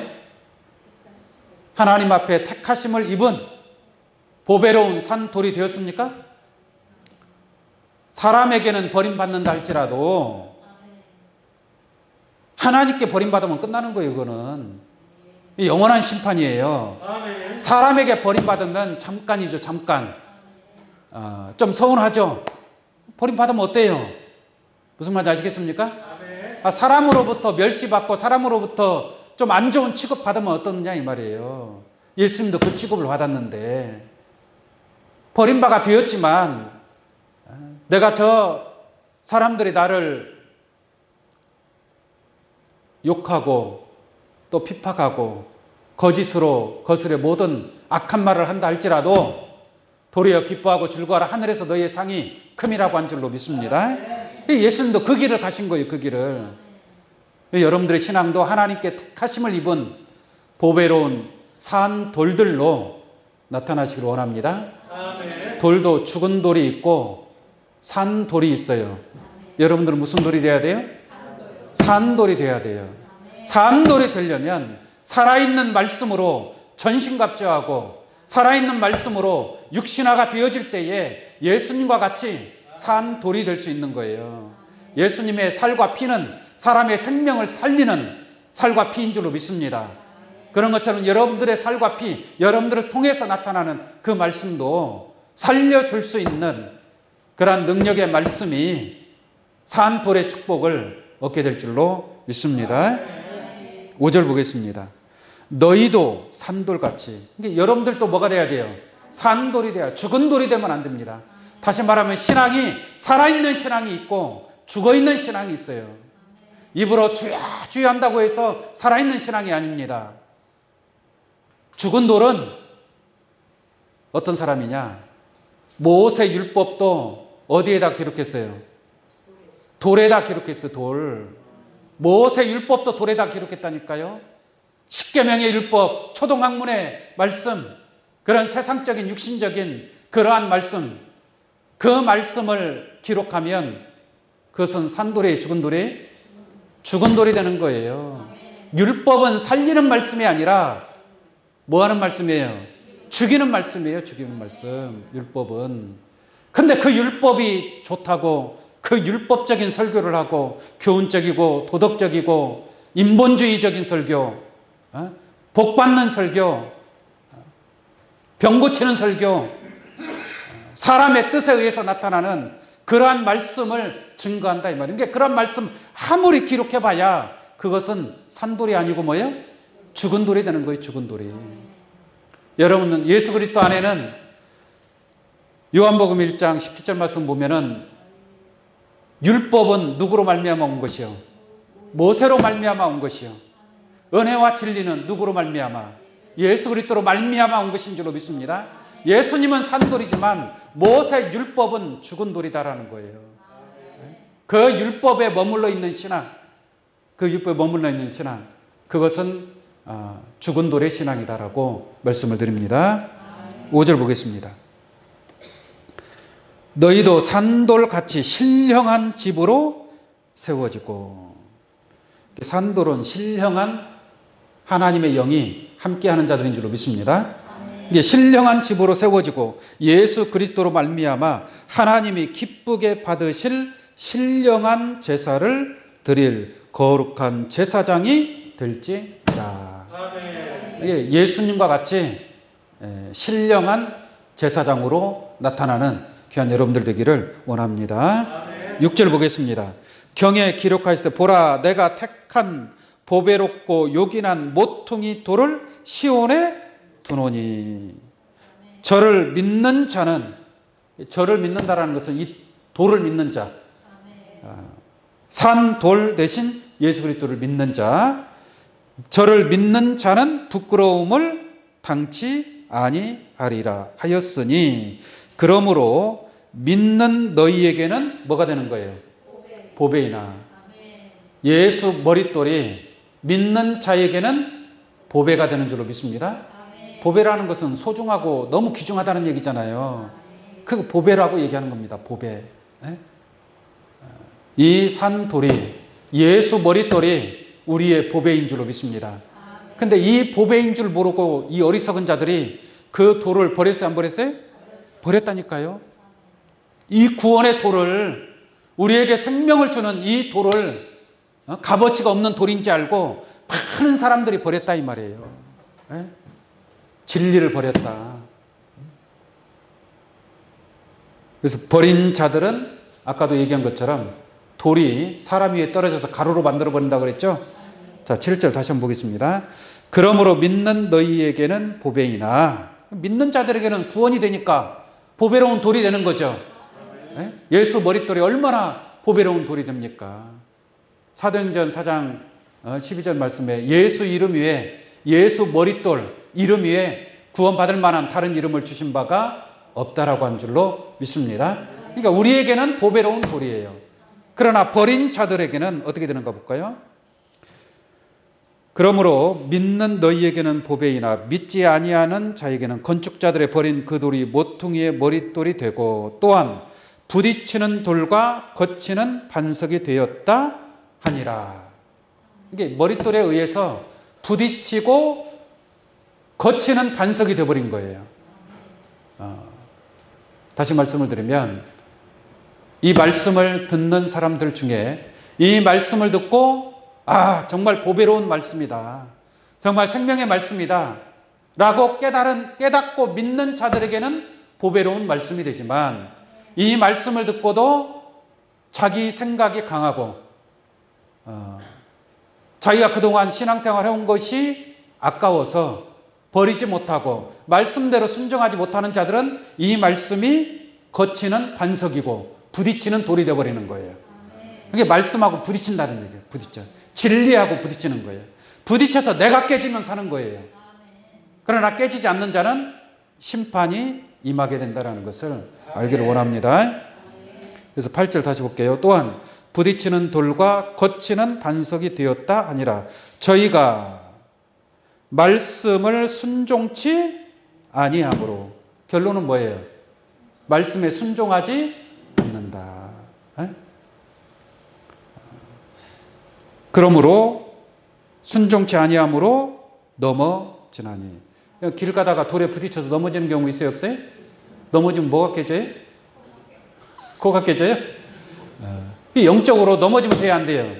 하나님 앞에 택하심을 입은 보배로운 산돌이 되었습니까? 사람에게는 버림받는다 할지라도 하나님께 버림받으면 끝나는 거예요. 이거는 영원한 심판이에요. 사람에게 버림받으면 잠깐이죠. 잠깐. 좀 서운하죠. 버림받으면 어때요? 무슨 말인지 아시겠습니까? 사람으로부터 멸시받고 사람으로부터 좀 안 좋은 취급 받으면 어떠느냐 이 말이에요. 예수님도 그 취급을 받았는데 버림바가 되었지만 내가 저 사람들이 나를 욕하고 또 핍박하고 거짓으로 거스려 모든 악한 말을 한다 할지라도 도리어 기뻐하고 즐거워하라 하늘에서 너희의 상이 큼이라고 한 줄로 믿습니다. 예수님도 그 길을 가신 거예요. 그 길을. 여러분들의 신앙도 하나님께 택하심을 입은 보배로운 산 돌들로 나타나시길 원합니다. 돌도 죽은 돌이 있고 산 돌이 있어요. 여러분들은 무슨 돌이 돼야 돼요? 산돌이 돼야 돼요. 산돌이 되려면 살아있는 말씀으로 전신갑주하고 살아있는 말씀으로 육신화가 되어질 때에 예수님과 같이 산돌이 될 수 있는 거예요. 예수님의 살과 피는 사람의 생명을 살리는 살과 피인 줄로 믿습니다. 그런 것처럼 여러분들의 살과 피, 여러분들을 통해서 나타나는 그 말씀도 살려줄 수 있는 그러한 능력의 말씀이 산돌의 축복을 얻게 될 줄로 믿습니다. 5절 보겠습니다. 너희도 산돌같이. 여러분들도 뭐가 돼야 돼요? 산돌이 돼야. 죽은 돌이 되면 안 됩니다. 다시 말하면 신앙이 살아있는 신앙이 있고 죽어있는 신앙이 있어요. 입으로 주야 주야 한다고 해서 살아있는 신앙이 아닙니다. 죽은 돌은 어떤 사람이냐? 모세 율법도 어디에다 기록했어요? 돌에다 기록했어요. 돌. 모세 율법도 돌에다 기록했다니까요. 십계명의 율법, 초동학문의 말씀, 그런 세상적인 육신적인 그러한 말씀, 그 말씀을 기록하면 그것은 산돌이 죽은 돌이 죽은 돌이 되는 거예요. 율법은 살리는 말씀이 아니라 뭐 하는 말씀이에요? 죽이는 말씀이에요. 죽이는 말씀. 율법은. 근데 그 율법이 좋다고 그 율법적인 설교를 하고 교훈적이고 도덕적이고 인본주의적인 설교, 복받는 설교, 병 고치는 설교, 사람의 뜻에 의해서 나타나는 그러한 말씀을 증거한다 이 말이에요. 그러니까 그런 말씀 아무리 기록해봐야 그것은 산돌이 아니고 뭐예요? 죽은 돌이 되는 거예요. 죽은 돌이. 여러분은 예수 그리스도 안에는 요한복음 1장 17절 말씀 보면은 율법은 누구로 말미암아 온 것이요? 모세로 말미암아 온 것이요. 은혜와 진리는 누구로 말미암아? 예수 그리스도로 말미암아 온 것인 줄로 믿습니다. 예수님은 산돌이지만 모세 율법은 죽은 돌이다라는 거예요. 그 율법에 머물러 있는 신앙, 그 율법에 머물러 있는 신앙, 그것은 죽은 돌의 신앙이다라고 말씀을 드립니다. 5절 보겠습니다. 너희도 산돌같이 신령한 집으로 세워지고. 산돌은 신령한 하나님의 영이 함께하는 자들인 줄로 믿습니다. 이게 신령한 집으로 세워지고 예수 그리스도로 말미암아 하나님이 기쁘게 받으실 신령한 제사를 드릴 거룩한 제사장이 될지라. 이게 예수님과 같이 신령한 제사장으로 나타나는 귀한 여러분들 되기를 원합니다. 6절 보겠습니다. 경에 기록하였을 때 보라 내가 택한 보배롭고 요긴한 모퉁이 돌을 시온에 두노니. 저를 믿는 자는, 저를 믿는다라는 것은 이 돌을 믿는 자, 산 돌 대신 예수 그리스도를 믿는 자, 저를 믿는 자는 부끄러움을 당치 아니하리라 하였으니 그러므로 믿는 너희에게는 뭐가 되는 거예요? 보배이나. 예수 머릿돌이 믿는 자에게는 보배가 되는 줄로 믿습니다. 보배라는 것은 소중하고 너무 귀중하다는 얘기잖아요. 그 보배라고 얘기하는 겁니다. 보배. 이 산돌이, 예수 머릿돌이 우리의 보배인 줄로 믿습니다. 근데 이 보배인 줄 모르고 이 어리석은 자들이 그 돌을 버렸어요, 안 버렸어요? 버렸다니까요. 이 구원의 돌을, 우리에게 생명을 주는 이 돌을 값어치가 없는 돌인지 알고 많은 사람들이 버렸다 이 말이에요. 진리를 버렸다. 그래서 버린 자들은 아까도 얘기한 것처럼 돌이 사람 위에 떨어져서 가루로 만들어 버린다 그랬죠. 자, 7절 다시 한번 보겠습니다. 그러므로 믿는 너희에게는 보배이나. 믿는 자들에게는 구원이 되니까 보배로운 돌이 되는 거죠. 예수 머릿돌이 얼마나 보배로운 돌이 됩니까? 사도행전 4장 12절 말씀에 예수 이름 위에, 예수 머릿돌 이름 위에 구원받을 만한 다른 이름을 주신 바가 없다라고 한 줄로 믿습니다. 그러니까 우리에게는 보배로운 돌이에요. 그러나 버린 자들에게는 어떻게 되는가 볼까요? 그러므로 믿는 너희에게는 보배이나 믿지 아니하는 자에게는 건축자들의 버린 그 돌이 모퉁이의 머릿돌이 되고 또한 부딪히는 돌과 거치는 반석이 되었다 하니라. 이게 머릿돌에 의해서 부딪히고 거치는 반석이 되어버린 거예요. 다시 말씀을 드리면 이 말씀을 듣는 사람들 중에 이 말씀을 듣고 정말 보배로운 말씀이다, 정말 생명의 말씀이다 라고 깨닫고 믿는 자들에게는 보배로운 말씀이 되지만 이 말씀을 듣고도 자기 생각이 강하고 자기가 그동안 신앙생활 해온 것이 아까워서 버리지 못하고 말씀대로 순종하지 못하는 자들은 이 말씀이 거치는 반석이고 부딪히는 돌이 되어버리는 거예요. 이게 말씀하고 부딪힌다는 얘기예요. 부딪혀. 진리하고 부딪히는 거예요. 부딪혀서 내가 깨지면 사는 거예요. 그러나 깨지지 않는 자는 심판이 임하게 된다는 것을 알기를 원합니다. 그래서 8절 다시 볼게요. 또한 부딪히는 돌과 거치는 반석이 되었다 하니라. 저희가 말씀을 순종치 아니함으로. 결론은 뭐예요? 말씀에 순종하지 않는다. 그러므로 순종치 아니함으로 넘어지나니. 길 가다가 돌에 부딪혀서 넘어지는 경우 있어요, 없어요? 넘어지면 뭐가 깨져요? 코가 깨져요? 이 영적으로 넘어지면 돼야 안 돼요.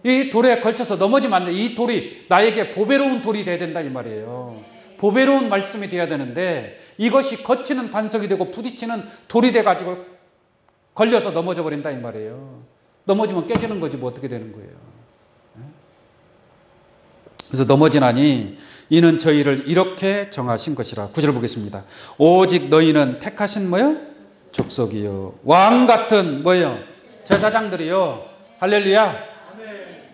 이 돌에 걸쳐서 넘어지면 안 돼요. 이 돌이 나에게 보배로운 돌이 돼야 된다 이 말이에요. 보배로운 말씀이 돼야 되는데 이것이 거치는 반석이 되고 부딪히는 돌이 돼가지고 걸려서 넘어져 버린다 이 말이에요. 넘어지면 깨지는 거지 뭐 어떻게 되는 거예요. 그래서 넘어지나니 이는 저희를 이렇게 정하신 것이라. 9절 보겠습니다. 오직 너희는 택하신 뭐요? 족속이요. 왕 같은 뭐요? 제사장들이요. 할렐루야.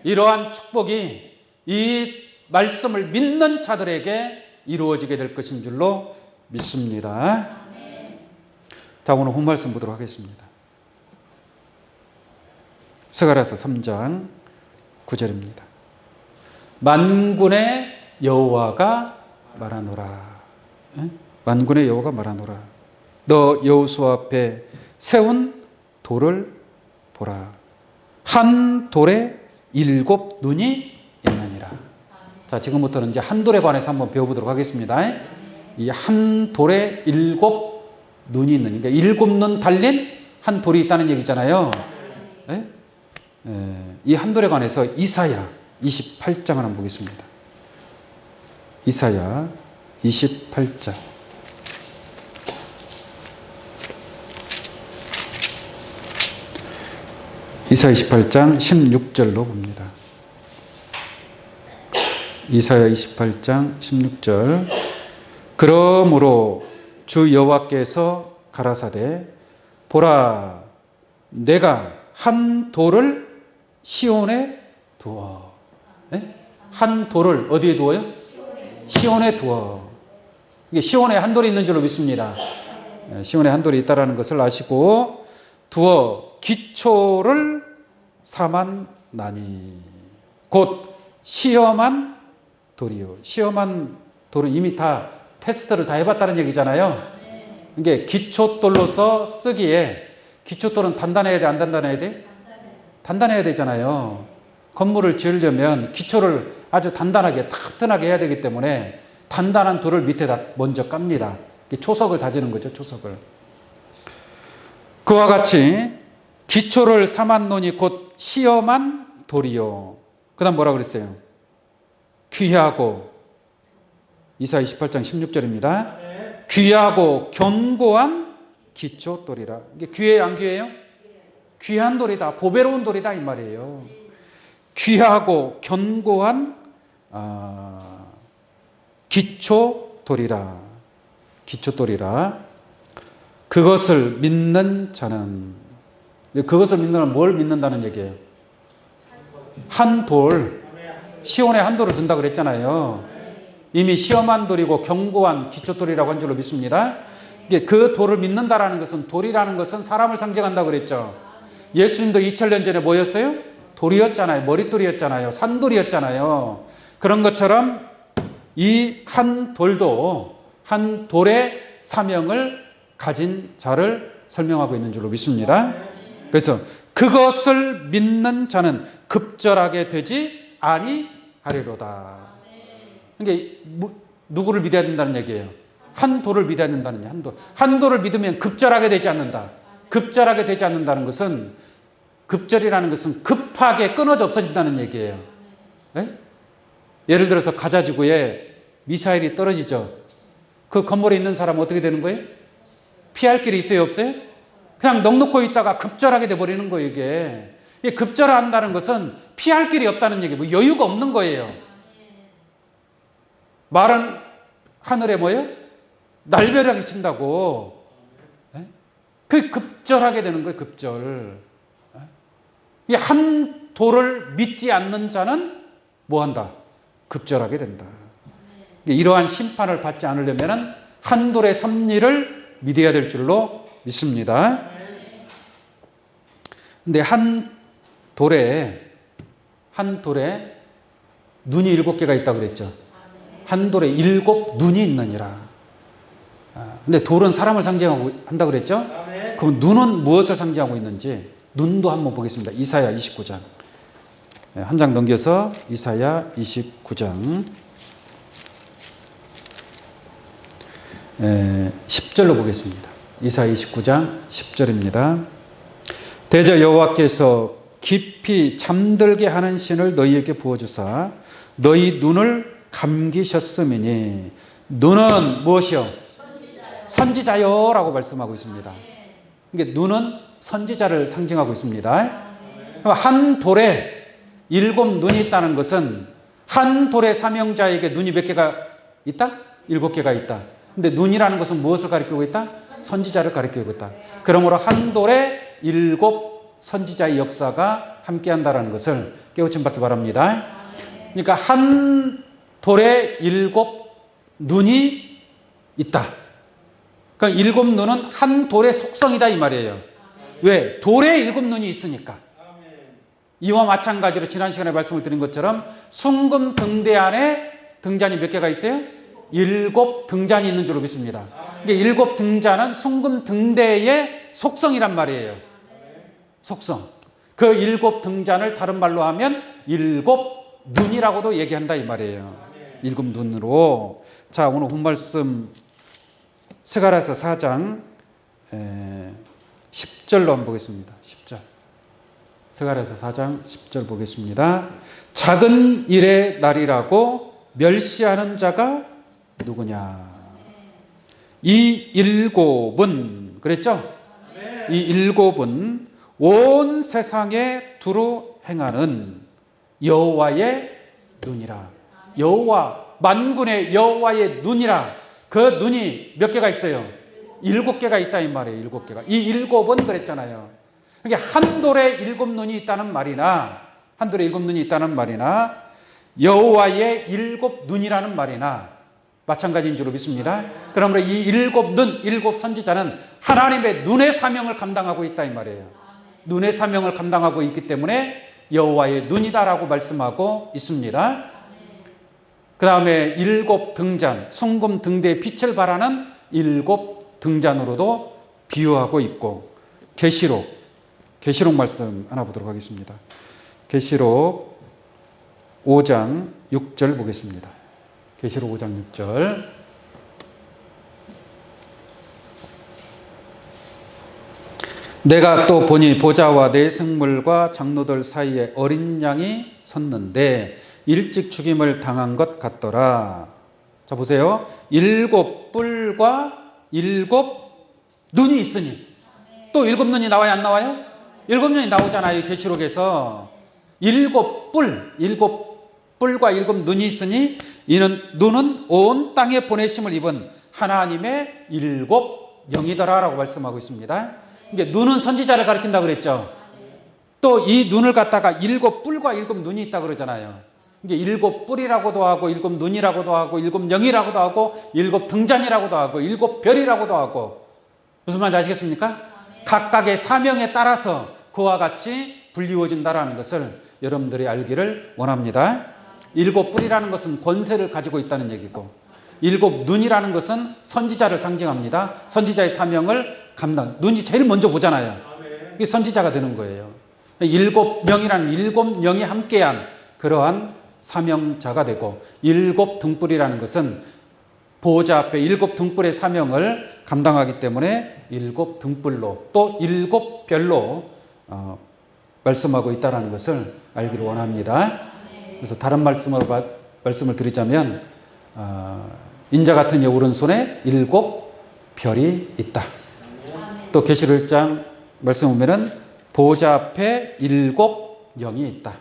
이러한 축복이 이 말씀을 믿는 자들에게 이루어지게 될 것인 줄로 믿습니다. 자, 오늘 본 말씀 보도록 하겠습니다. 스가랴서 3장 9절입니다. 만군의 여호와가 말하노라. 만군의 여호와가 말하노라. 너 여호수아 앞에 세운 돌을 보라. 한 돌에 7 눈이 있느니라. 자, 지금부터는 이제 한 돌에 관해서 한번 배워보도록 하겠습니다. 이 한 돌에 7 눈이 있는, 그러니까 7 눈 달린 한 돌이 있다는 얘기잖아요. 이 한 돌에 관해서 이사야 28장을 한번 보겠습니다. 이사야 28장. 이사야 28장 16절로 봅니다. 이사야 28장 16절. 그러므로 주 여호와께서 가라사대 보라 내가 한 돌을 시온에 두어. 한 돌을 어디에 두어요? 시온에 두어. 이게 시온에 한 돌이 있는 줄로 믿습니다. 시온에 한 돌이 있다라는 것을 아시고 두어 기초를 삼았나니 곧 시험한 돌이요. 시험한 돌은 이미 다 테스트를 다 해봤다는 얘기잖아요. 이게 기초돌로서 쓰기에 기초돌은 단단해야 돼, 안 단단해야 돼? 단단해야 되잖아요. 건물을 지으려면 기초를 아주 단단하게 튼튼하게 해야 되기 때문에 단단한 돌을 밑에다 먼저 깝니다. 초석을 다지는 거죠, 초석을. 그와 같이 기초를 삼았노니 곧 시험한 돌이요. 그 다음 뭐라 그랬어요? 귀하고, 이사야 28장 16절입니다. 귀하고 견고한 기초돌이라. 이게 귀해요, 안 귀해요? 귀한 돌이다, 보배로운 돌이다 이 말이에요. 귀하고 견고한 기초돌이라. 기초돌이라. 그것을 믿는 자는, 그것을 믿는 자는 뭘 믿는다는 얘기예요? 한 돌, 시온에 한 돌을 둔다 그랬잖아요. 이미 시험한 돌이고 견고한 기초돌이라고 한 줄로 믿습니다. 이게 그 돌을 믿는다라는 것은, 돌이라는 것은 사람을 상징한다고 그랬죠. 예수님도 2000년 전에 뭐였어요? 돌이었잖아요. 머릿돌이었잖아요. 산돌이었잖아요. 그런 것처럼 이 한 돌도 한 돌의 사명을 가진 자를 설명하고 있는 줄로 믿습니다. 그래서 그것을 믿는 자는 급절하게 되지 아니하리로다. 그러니까 누구를 믿어야 된다는 얘기예요? 한 돌을 믿어야 된다는 얘기예요. 한 돌. 한 돌을 믿으면 급절하게 되지 않는다. 급절하게 되지 않는다는 것은, 급절이라는 것은 급하게 끊어져 없어진다는 얘기예요. 네? 예를 들어서 가자지구에 미사일이 떨어지죠. 그 건물에 있는 사람은 어떻게 되는 거예요? 피할 길이 있어요, 없어요? 그냥 넋놓고 있다가 급절하게 돼버리는 거예요, 이게. 급절한다는 것은 피할 길이 없다는 얘기예요. 뭐 여유가 없는 거예요. 말은 하늘에 뭐예요? 날벼락이 친다고. 그 급절하게 되는 거예요, 급절. 이 한 돌을 믿지 않는 자는 뭐 한다? 급절하게 된다. 이러한 심판을 받지 않으려면 한 돌의 섭리를 믿어야 될 줄로 믿습니다. 근데 한 돌에 눈이 7개가 있다고 그랬죠. 한 돌에 7 눈이 있느니라. 근데 돌은 사람을 상징하고 한다고 그랬죠. 그럼 눈은 무엇을 상징하고 있는지 눈도 한번 보겠습니다. 이사야 29장. 한 장 넘겨서 이사야 29장 10절로 보겠습니다. 이사야 29장 10절입니다. 대저 여호와께서 깊이 잠들게 하는 신을 너희에게 부어주사 너희 눈을 감기셨음이니. 눈은 무엇이요? 선지자요 라고 말씀하고 있습니다. 이게 눈은 선지자를 상징하고 있습니다. 한 돌에 7 눈이 있다는 것은 한 돌의 사명자에게 눈이 몇 개가 있다? 7개가 있다. 근데 눈이라는 것은 무엇을 가리키고 있다? 선지자를 가리키고 있다. 그러므로 한 돌에 7 선지자의 역사가 함께한다는 것을 깨우침 받기 바랍니다. 그러니까 한 돌에 7 눈이 있다. 그러니까 일곱 눈은 한 돌의 속성이다 이 말이에요. 왜? 돌에 일곱 눈이 있으니까. 이와 마찬가지로 지난 시간에 말씀을 드린 것처럼 순금 등대 안에 등잔이 몇 개가 있어요? 일곱 등잔이 있는 줄로 믿습니다. 이게 일곱 등잔은 순금 등대의 속성이란 말이에요. 속성. 그 일곱 등잔을 다른 말로 하면 일곱 눈이라고도 얘기한다 이 말이에요. 일곱 눈으로. 자, 오늘 본 말씀 스가랴서 4장 10절로 한번 보겠습니다. 10절. 스가랴서 4장 10절 보겠습니다. 작은 일의 날이라고 멸시하는 자가 누구냐? 이 일곱은, 그랬죠? 이 일곱은 온 세상에 두루 행하는 여호와의 눈이라. 여호와, 만군의 여호와의 눈이라. 그 눈이 몇 개가 있어요? 일곱 개가 있다 이 말이에요. 일곱 개가. 이 일곱은 그랬잖아요. 이게 한 돌에 일곱 눈이 있다는 말이나, 한 돌에 일곱 눈이 있다는 말이나, 여호와의 일곱 눈이라는 말이나 마찬가지인 줄로 믿습니다. 그러므로 이 일곱 눈, 일곱 선지자는 하나님의 눈의 사명을 감당하고 있다 이 말이에요. 눈의 사명을 감당하고 있기 때문에 여호와의 눈이다라고 말씀하고 있습니다. 그 다음에 일곱 등잔, 순금 등대의 빛을 발하는 일곱 등잔으로도 비유하고 있고, 계시록 말씀 하나 보도록 하겠습니다. 계시록 5장 6절 보겠습니다. 계시록 5장 6절. 내가 또 보니 보좌와 네 생물과 장로들 사이에 어린 양이 섰는데 일찍 죽임을 당한 것 같더라. 자, 보세요. 일곱 뿔과 일곱 눈이 있으니. 또 일곱 눈이 나와요, 안 나와요? 일곱 눈이 나오잖아요, 계시록에서. 일곱 뿔과 일곱 눈이 있으니 이는 눈은 온 땅에 보내심을 입은 하나님의 일곱 영이더라라고 말씀하고 있습니다. 이게 눈은 선지자를 가리킨다고 그랬죠. 또 이 눈을 갖다가 일곱 뿔과 일곱 눈이 있다고 그러잖아요. 이게 일곱 뿔이라고도 하고 일곱 눈이라고도 하고 일곱 영이라고도 하고 일곱 등잔이라고도 하고 일곱 별이라고도 하고. 무슨 말인지 아시겠습니까? 각각의 사명에 따라서 그와 같이 불리워진다라는 것을 여러분들이 알기를 원합니다. 일곱 뿔이라는 것은 권세를 가지고 있다는 얘기고, 일곱 눈이라는 것은 선지자를 상징합니다. 선지자의 사명을 감당. 눈이 제일 먼저 보잖아요. 이게 선지자가 되는 거예요. 일곱 명이라는 일곱 명이 함께한 그러한 사명자가 되고, 일곱 등불이라는 것은 보호자 앞에 일곱 등불의 사명을 감당하기 때문에 일곱 등불로 또 일곱 별로 말씀하고 있다는 것을 알기를 원합니다. 그래서 다른 말씀을 드리자면 인자 같은 여 오른손에 일곱 별이 있다. 또 계시록 1장 말씀 보면은 보호자 앞에 일곱 영이 있다.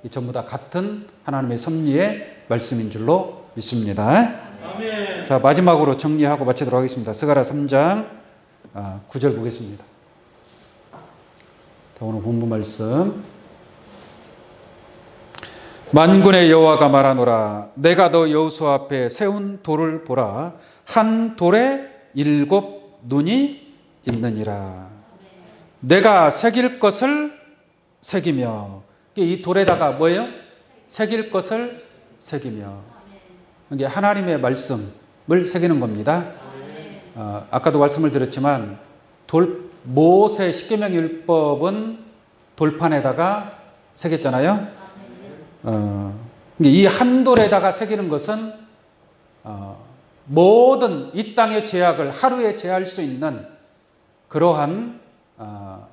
이 전부 다 같은 하나님의 섭리의 말씀인 줄로 믿습니다. 아멘. 자, 마지막으로 정리하고 마치도록 하겠습니다. 스가랴 3장 9절 보겠습니다. 자, 오늘 본문 말씀. 만군의 여호와가 말하노라. 내가 너 여호수아 앞에 세운 돌을 보라. 한 돌에 일곱 눈이 있느니라. 내가 새길 것을 새기며. 이 돌에다가 뭐예요? 새길 것을 새기며. 이게 하나님의 말씀을 새기는 겁니다. 아까도 말씀을 드렸지만 모세 십계명 율법은 돌판에다가 새겼잖아요. 이 한 돌에다가 새기는 것은 모든 이 땅의 죄악을 하루에 제할 수 있는 그러한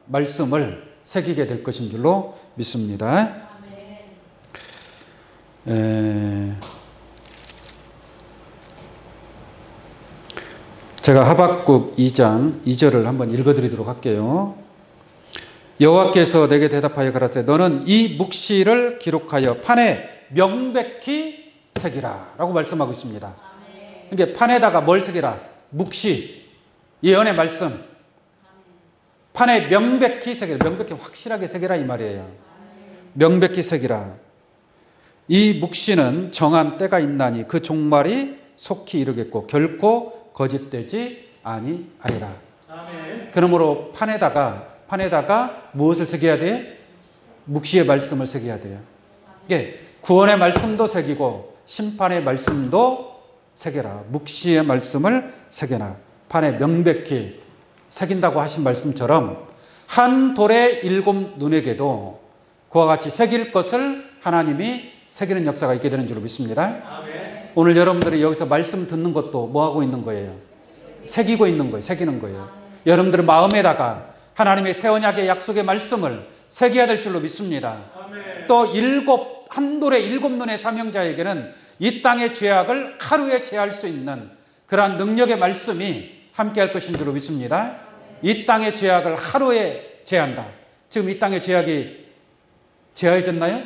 말씀을 새기게 될 것인 줄로 믿습니다. 제가 하박국 2장 2절을 한번 읽어드리도록 할게요. 여호와께서 내게 대답하여 가라사대 너는 이 묵시를 기록하여 판에 명백히 새기라 라고 말씀하고 있습니다. 이게 판에다가 뭘 새기라? 묵시, 예언의 말씀. 판에 명백히 새기라. 명백히 확실하게 새기라 이 말이에요. 명백히 새기라. 이 묵시는 정한 때가 있나니 그 종말이 속히 이르겠고 결코 거짓되지 아니하리라. 아멘. 그러므로 판에다가 무엇을 새겨야 돼요? 묵시의 말씀을 새겨야 돼요. 이게 구원의 말씀도 새기고 심판의 말씀도 새겨라. 묵시의 말씀을 새겨라. 판에 명백히 새긴다고 하신 말씀처럼 한 돌의 7 눈에게도 그와 같이 새길 것을 하나님이 새기는 역사가 있게 되는 줄로 믿습니다. 아멘. 오늘 여러분들이 여기서 말씀 듣는 것도 뭐 하고 있는 거예요? 새기고 있는 거예요. 새기는 거예요. 여러분들의 마음에다가 하나님의 새 언약의 약속의 말씀을 새겨야 될 줄로 믿습니다. 아멘. 또 한 돌의 7 눈의 사명자에게는 이 땅의 죄악을 하루에 제할 수 있는 그러한 능력의 말씀이 함께할 것인 줄로 믿습니다. 이 땅의 죄악을 하루에 제한다. 지금 이 땅의 죄악이 제하해졌나요?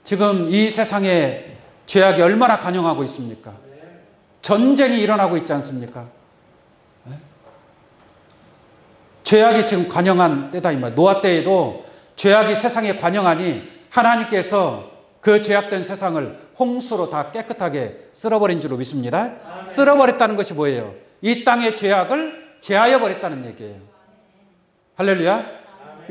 지금 이 세상에 죄악이 얼마나 관영하고 있습니까? 전쟁이 일어나고 있지 않습니까? 죄악이 지금 관영한 때다 이 말. 노아 때에도 죄악이 세상에 관영하니 하나님께서 그 죄악된 세상을 홍수로 다 깨끗하게 쓸어버린 줄로 믿습니다. 쓸어버렸다는 것이 뭐예요? 이 땅의 죄악을 제하여 버렸다는 얘기예요. 할렐루야.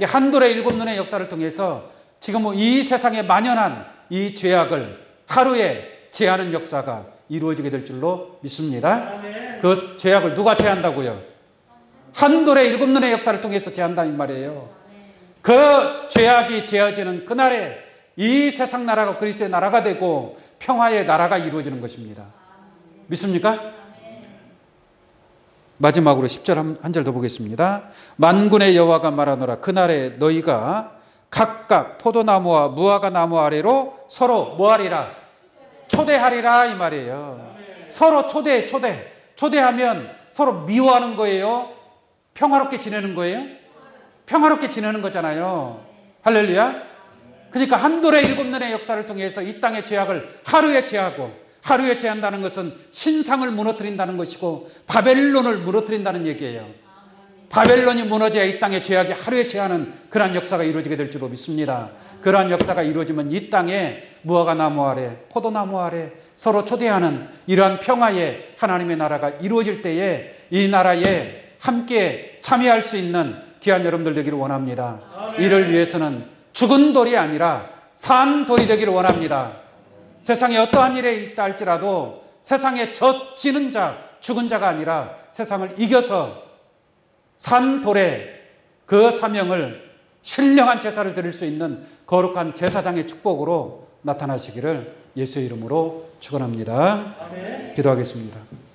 한 돌의 7 눈의 역사를 통해서 지금 이 세상에 만연한 이 죄악을 하루에 제하는 역사가 이루어지게 될 줄로 믿습니다. 그 죄악을 누가 제한다고요? 한 돌의 7 눈의 역사를 통해서 제한다는 말이에요. 그 죄악이 제어지는 그날에 이 세상 나라가 그리스도의 나라가 되고 평화의 나라가 이루어지는 것입니다. 믿습니까? 마지막으로 10절 한 절 더 보겠습니다. 만군의 여호와가 말하노라. 그날에 너희가 각각 포도나무와 무화과 나무 아래로 서로 뭐하리라? 초대하리라 이 말이에요. 서로 초대하면 서로 미워하는 거예요? 평화롭게 지내는 거예요? 평화롭게 지내는 거잖아요. 할렐루야. 그러니까 한 돌의 7 눈의 역사를 통해서 이 땅의 죄악을 하루에 제하고, 하루에 제한다는 것은 신상을 무너뜨린다는 것이고 바벨론을 무너뜨린다는 얘기예요. 바벨론이 무너져야 이 땅의 죄악이 하루에 제하는 그러한 역사가 이루어지게 될 줄로 믿습니다. 그러한 역사가 이루어지면 이 땅에 무화과 나무 아래, 포도나무 아래 서로 초대하는 이러한 평화의 하나님의 나라가 이루어질 때에 이 나라에 함께 참여할 수 있는 귀한 여러분들 되기를 원합니다. 이를 위해서는 죽은 돌이 아니라 산 돌이 되기를 원합니다. 세상에 어떠한 일에 있다 할지라도 세상에 젖지는 자, 죽은 자가 아니라 세상을 이겨서 산 돌에 그 사명을 신령한 제사를 드릴 수 있는 거룩한 제사장의 축복으로 나타나시기를 예수의 이름으로 축원합니다. 기도하겠습니다.